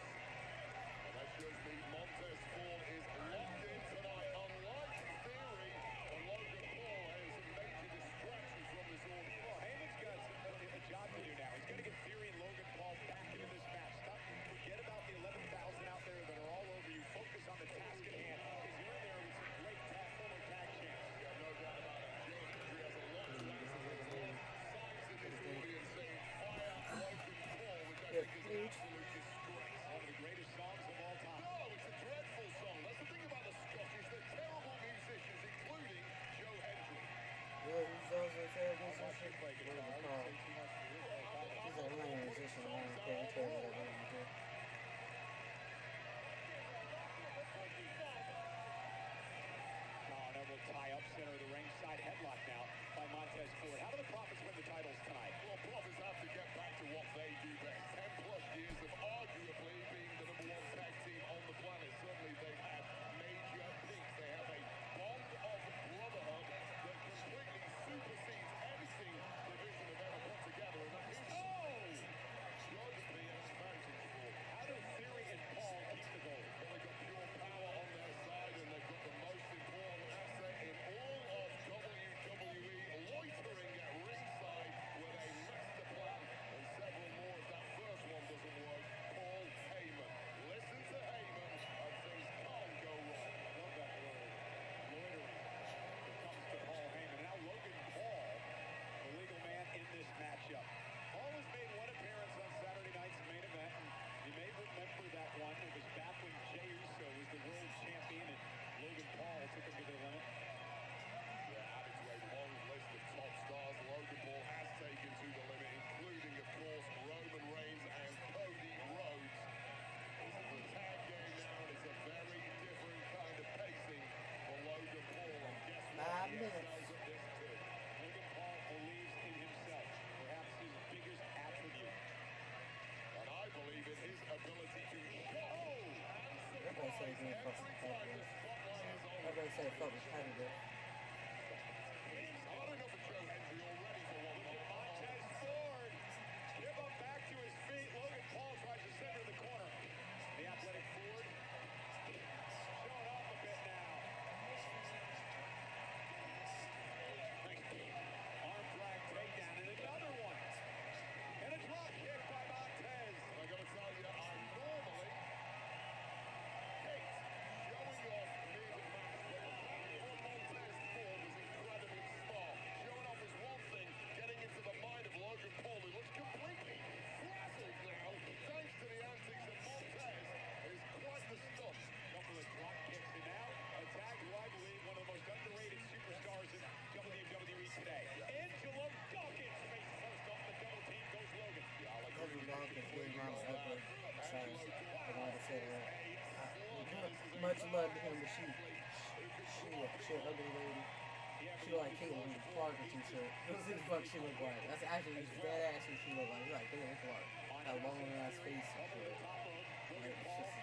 And that shows me Montez Ford is locked in tonight. Unlike Theory and Logan Paul, has some major distractions from this order. Well, Heyman's got a job to do now. He's got to get Theory and Logan Paul back into this match. Forget about the 11,000 out there that are all over you. Focus on the task at hand. Because you're in there with some great former tag champs. Yeah, no doubt about it. Joe Hendry has a lot to say. Signs in this audience saying fire Logan Paul, which I think is an absolute disgrace. One of the greatest songs of all time. No, it's a dreadful song. That's the thing about the Scottish. They're terrible musicians, including Joe Hendry. Yeah, he's also a terrible Watch musician. him play guitar. I wouldn't say too much for his He's a really musician. I don't care what you do. Colin Elbow tie up center of the ringside headlock now by Montez Ford. How do the Profits win the titles tonight? Well, Profits have to get back to what they do best. 10 plus years of arguably being the number one tag team on the Everybody say it's fuck competitive. Everybody say fuck competitive. Give him back to his feet. Logan Paul tries to center the corner. The athletic Ford showing off a bit now. Arm drag takedown and another one. And a drop kick by Montez. I gotta tell you, I normally hate showing off music match. What Montez for was incredibly smart. Showing off is one thing, getting into the mind of Logan Paul, who looks completely frazzled now, thanks to the antics of Montez, is quite the stunt. Couple of drop kicks and now attack who I believe one of the most underrated superstars in WWE today. Angela Dawkins face first off the double team goes Logan. Every Dawkins getting around forever. Sorry, I wanted to say that. Much love to him, but she an ugly lady. She look like Caitlin Clark or some shit. Who the fuck she look like? That's actually dead ass what she look like. She's like Caitlin Clark. That long ass face and shit. Like, it's just.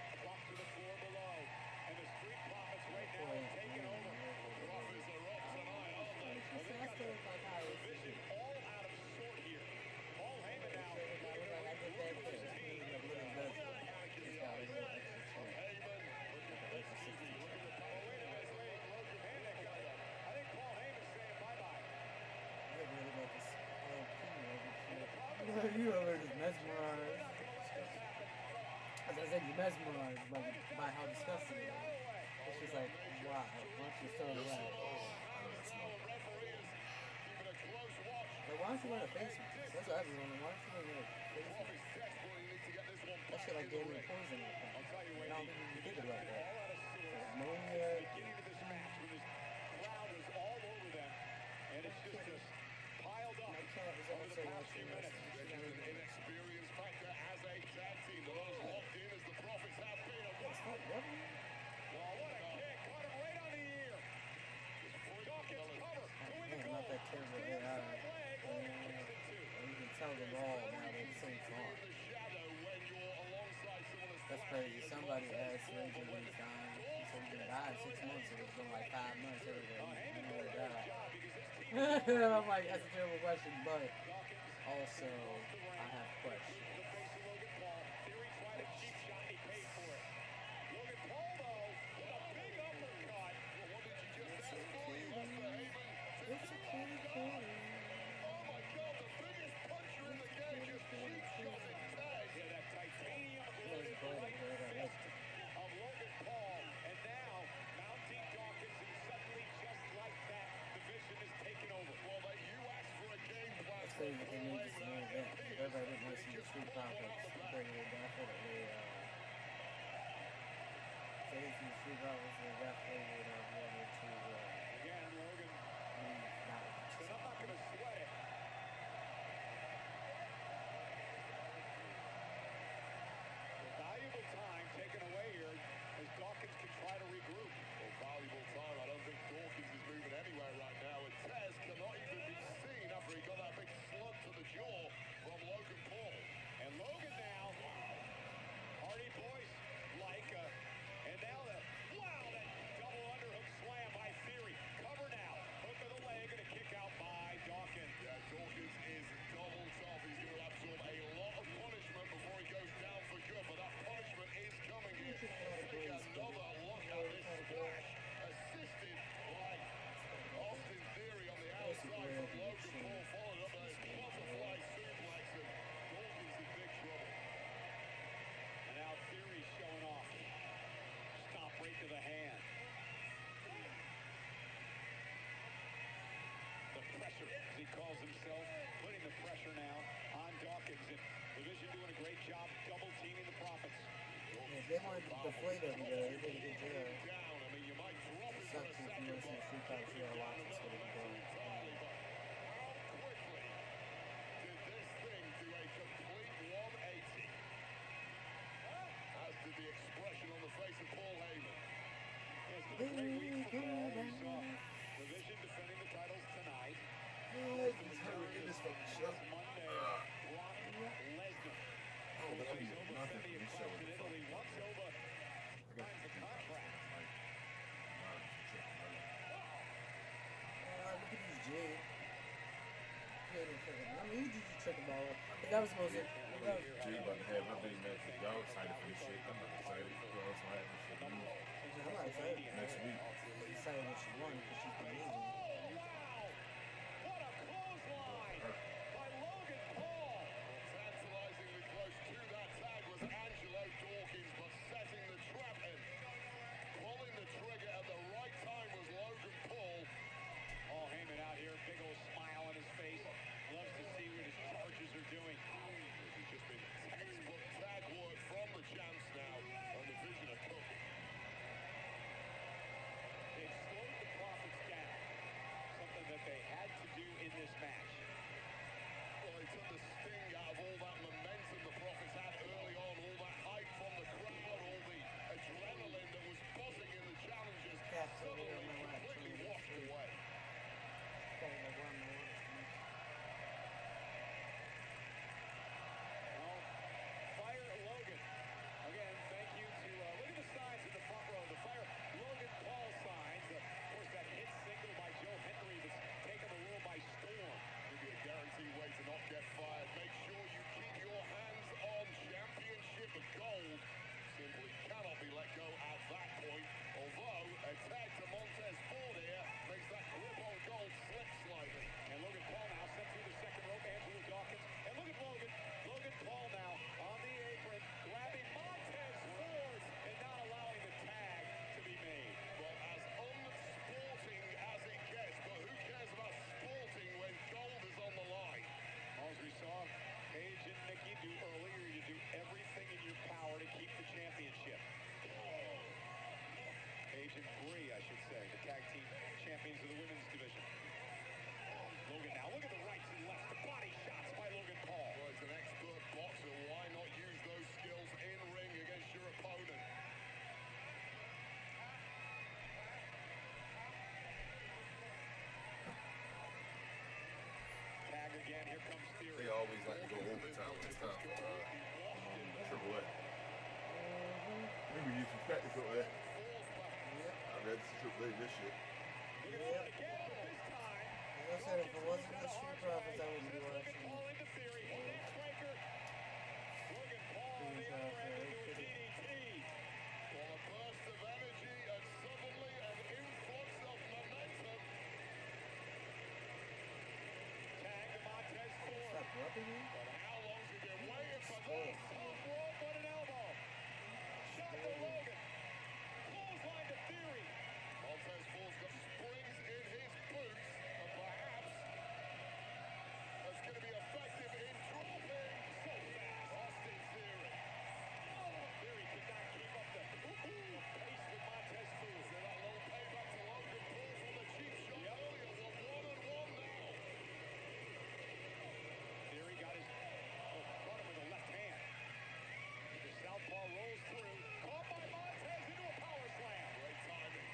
You over just mesmerized. As I said, you mesmerized by how disgusting it is. It's just like, wow, once you throw it away. Like, why don't you wear a face mask? That's what everyone. Why don't you wear a face mask? That shit like gave me poison. I don't think you did it like that. Pneumonia. And it's just piled up. My cat is also watching this. Inexperienced factor as a tag team. The most locked in as the Profits have been. Well, what a kick. Caught him right on the ear. Dawkins cover. Not that terrible AI. You can tell them all now they're the same font. That's crazy. Somebody asked Rachel when he's dying. He said he's gonna die in 6 months. It was been like 5 months. Everything. You know where he died. I'm like, that's a terrible question, but also I have questions. It's a kitty corner. Oh my God, the biggest puncher in the game just cheap shot his tag. Yeah, that titanium loaded right fist of Logan Paul. And now mounting Dawkins, and suddenly just like that, division is taken over. Well, you asked for a game plan. It's crazy that they made this main event. Everybody didn't want to see the Street Profits. Definitely, so if you Street Profits, they definitely would have wanted to again, Logan. leave now. So I'm not going to sweat it. Valuable time taken away here as Dawkins can try to regroup. Well, valuable time. I don't think Dawkins is moving anywhere right now. And Tez cannot even be seen after he got that big slug to the jaw from Logan Paul. And Logan now, Hardy Boys like, and now that double underhook slam by Theory. Cover now. Hook of the leg and a kick out by Dawkins. Yeah, Dawkins is double tough. He's going to absorb a lot of punishment before he goes down for good, but that punishment is coming here. Take another look at this splash, assisted by Austin Theory on the outside from Logan Paul, followed up by a butterfly suplex, and Dawkins in big trouble. And now Theory showing off. Stop right to the hand. The pressure, as he calls himself, putting the pressure now on Dawkins. And Division doing a great job double teaming the Profits. If they wanted to deflate everybody, they did a good job. It sucks if you listen to Street Profits, you gotta watch this when it goes. How quickly did this thing do a complete 180? As did the expression on the face of Paul Heyman. It's been a great week for Paul. We saw Division defending the titles tonight. Monday, Brock Lesnar. He's over 70 opponents in Italy. Once over. I mean, you just trick the ball up. But that was supposed to. Jay about to have her big match. Y'all excited for this shit? I'm not excited. Who else will have this shit? I'm not excited. Next week. I'm excited when she won because she's been losing. Oh, wow! What a clothesline by Logan Paul. Tantalizingly close to that tag was Angelo Dawkins, but setting the trap in. Pulling the trigger at the right time was Logan Paul. Paul Heyman out here, big old smile on his face. Loves to see what his charges are doing. This has just been textbook tag work from the champs now on the Vision of Cook. They've slowed the profits down, something that they had to do in this match. Well, they took the sting out of all that momentum the Profits had early on, all that hype from the crowd, all the adrenaline that was buzzing in the challenges. Suddenly completely washed away. Well, fire Logan. Again, thank you to, look at the signs in the front row. The fire Logan Paul signs. Of course, that hit single by Joe Henry that's taken the world by storm. Give you a guaranteed way to not get fired. Make sure you keep your hands on championship gold. Simply cannot be let go at that point. Although a tag to Montez Ford here makes that grip on gold slip slightly. And Logan Paul now set through the second rope, Angelo Dawkins. And look at Logan. Logan Paul now on the apron, grabbing Montez Ford and not allowing the tag to be made. Well, as unsporting as it gets, but who cares about sporting when gold is on the line? As we saw Paige and Nikki do earlier, you do everything in your power to keep the championship. Paige and Brie, I should say, the tag team champions of the women's division. Logan now, look at the rights and lefts, the body shots by Logan Paul. Well, as an expert boxer, why not use those skills in ring against your opponent? Tag again, here comes Theory. They always like to go overtime when it's time for Triple A. Maybe you some practice over there. I'd rather see Triple A this shit. Yeah. Like I said, if it wasn't for the Street Profits, I wouldn't be watching. Paul into Theory, neckbreaker. Logan Paul on the other end into a DDT. Well, a burst of energy and suddenly an influx of momentum. Tag to Montez Ford. Stop rubbing me? But how long have you been waiting for this? Top rope, but an elbow. Shot to Logan. Clothesline to Theory. Montez Ford's got springs in his boots, and perhaps that's going to be effective in dropping So fast. Austin Theory. Theory could not keep up the pace with Montez Ford. So that little payback to Logan Paul from the cheap shot earlier. We're 1-1 now. Theory got his caught him with the left hand. The southpaw rolls through. Caught by Montez into a power slam. Great timing.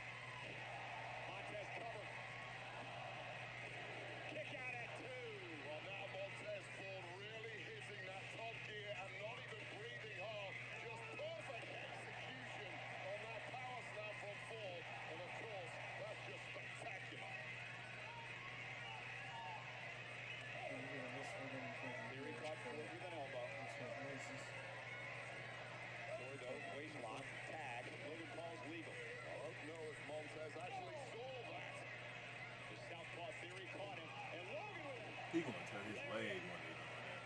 Montez covered. Kick out at two. Well, now Montez Ford really hitting that top gear and not even breathing hard. Just perfect execution on that power slam from Ford. And of course, that's just spectacular. Theory caught Ford with an elbow. Ford though, waist lock, tag. Logan Paul's legal. I don't know if Montez actually saw that. The southpaw Theory caught him, and Logan with it. He gonna tear his leg when they doing that.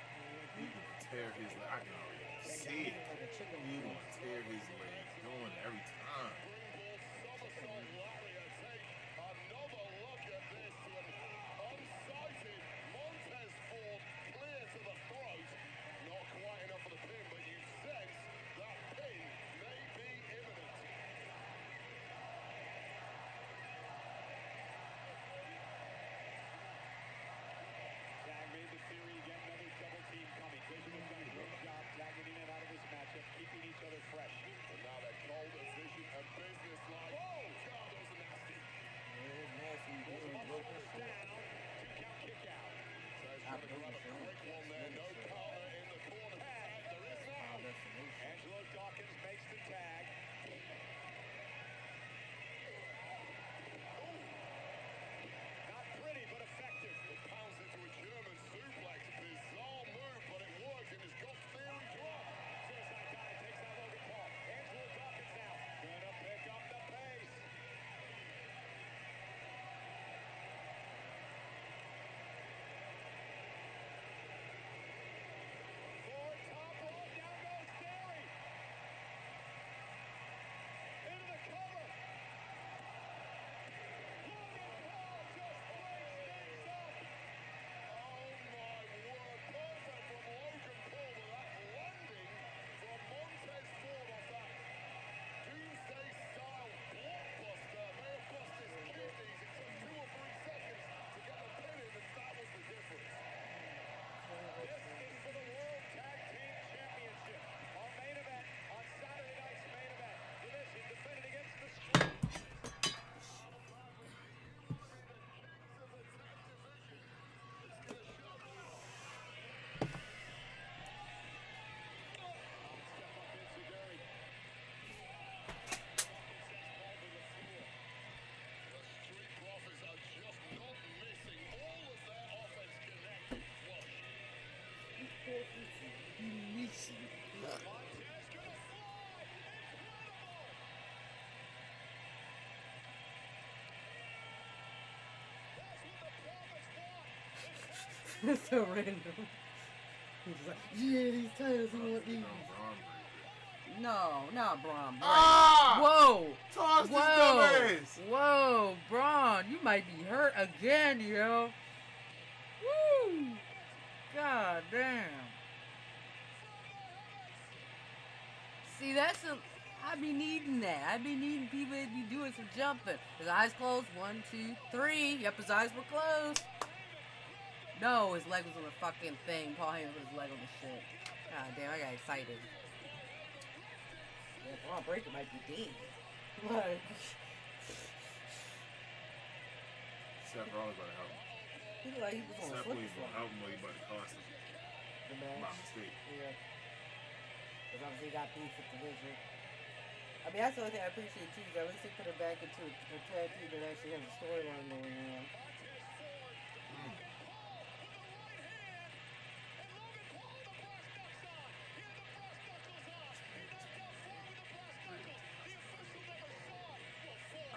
He gonna tear his leg. I can already see it. He gonna tear his leg doing it every time. Springboard somersault lariat. Take another look at this to an unsighted Montez Ford clear to the throat. Not quite enough for the pin, but you sense that pin may be imminent. Tag made the Theory again, another double team coming. Vision has done a great job tagging in and out of this matchup, keeping each other fresh. And now that cold vision It's so random. He's just like, yeah, these titles, I want these. No, not Braun. Ah! Whoa! Toss this Whoa! dumbass! Whoa, Braun, you might be hurt again, yo. Woo! God damn. See, that's a. I be needing that. I be needing people to be doing some jumping. His eyes closed. 1, 2, 3. Yep, his eyes were closed. No, his leg was on the fucking thing. Paul Heyman put his leg on the shit. God damn, I got excited. Yeah, Braun Breaker might be dead. Like. Seth Rollins about to help him. He looked like he was on a Seth slip Rollins or about to something. help him, but he about to cost him. The match. My mistake. Yeah. Because obviously he got beef with the Wizard. I mean, that's the only thing I appreciate too, is at least they put it back into a tag team that actually has a storyline going on.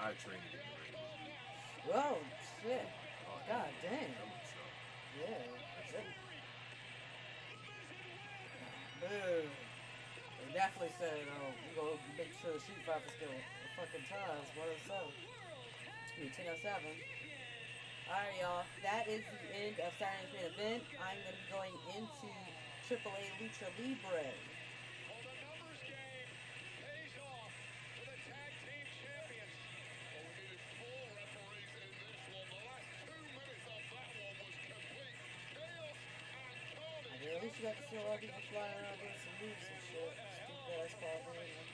I trained to get ready. Whoa, shit. Oh, God damn. So, Yeah. Boo. They definitely said, we gonna make sure the Street Fight was still the fucking times, 107. 10:07. Alright, y'all. That is the end of Saturday's main event. I'm gonna be going into AAA Lucha Libre. At least you got to see a lot of people flying around doing some moves and shit. Stupid ass Paul Heyman.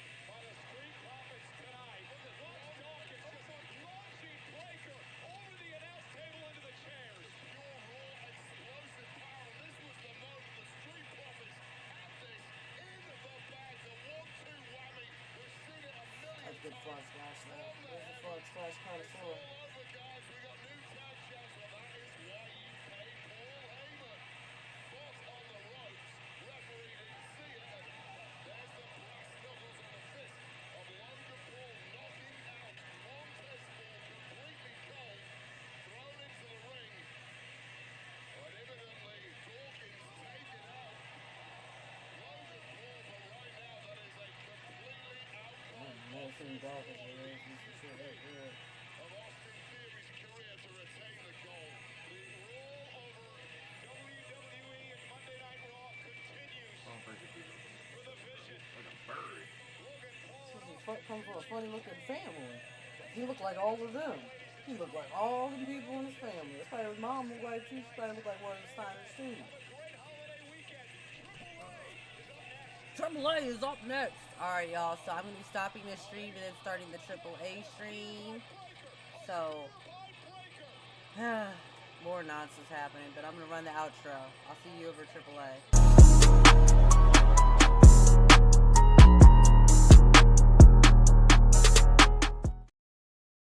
That's a good frog splash now. There's the frog splash connoisseur. Seen Dolphins, man. He's for sure that good. He comes from a funny looking family. He looked like all of them. He looked like all the people in his family. That's why his mom looked like too. She probably looked like one of the Steiners too. Triple A is up next. Alright, y'all. So I'm going to be stopping this stream and then starting the Triple A stream. So, more nonsense happening. But I'm going to run the outro. I'll see you over Triple A.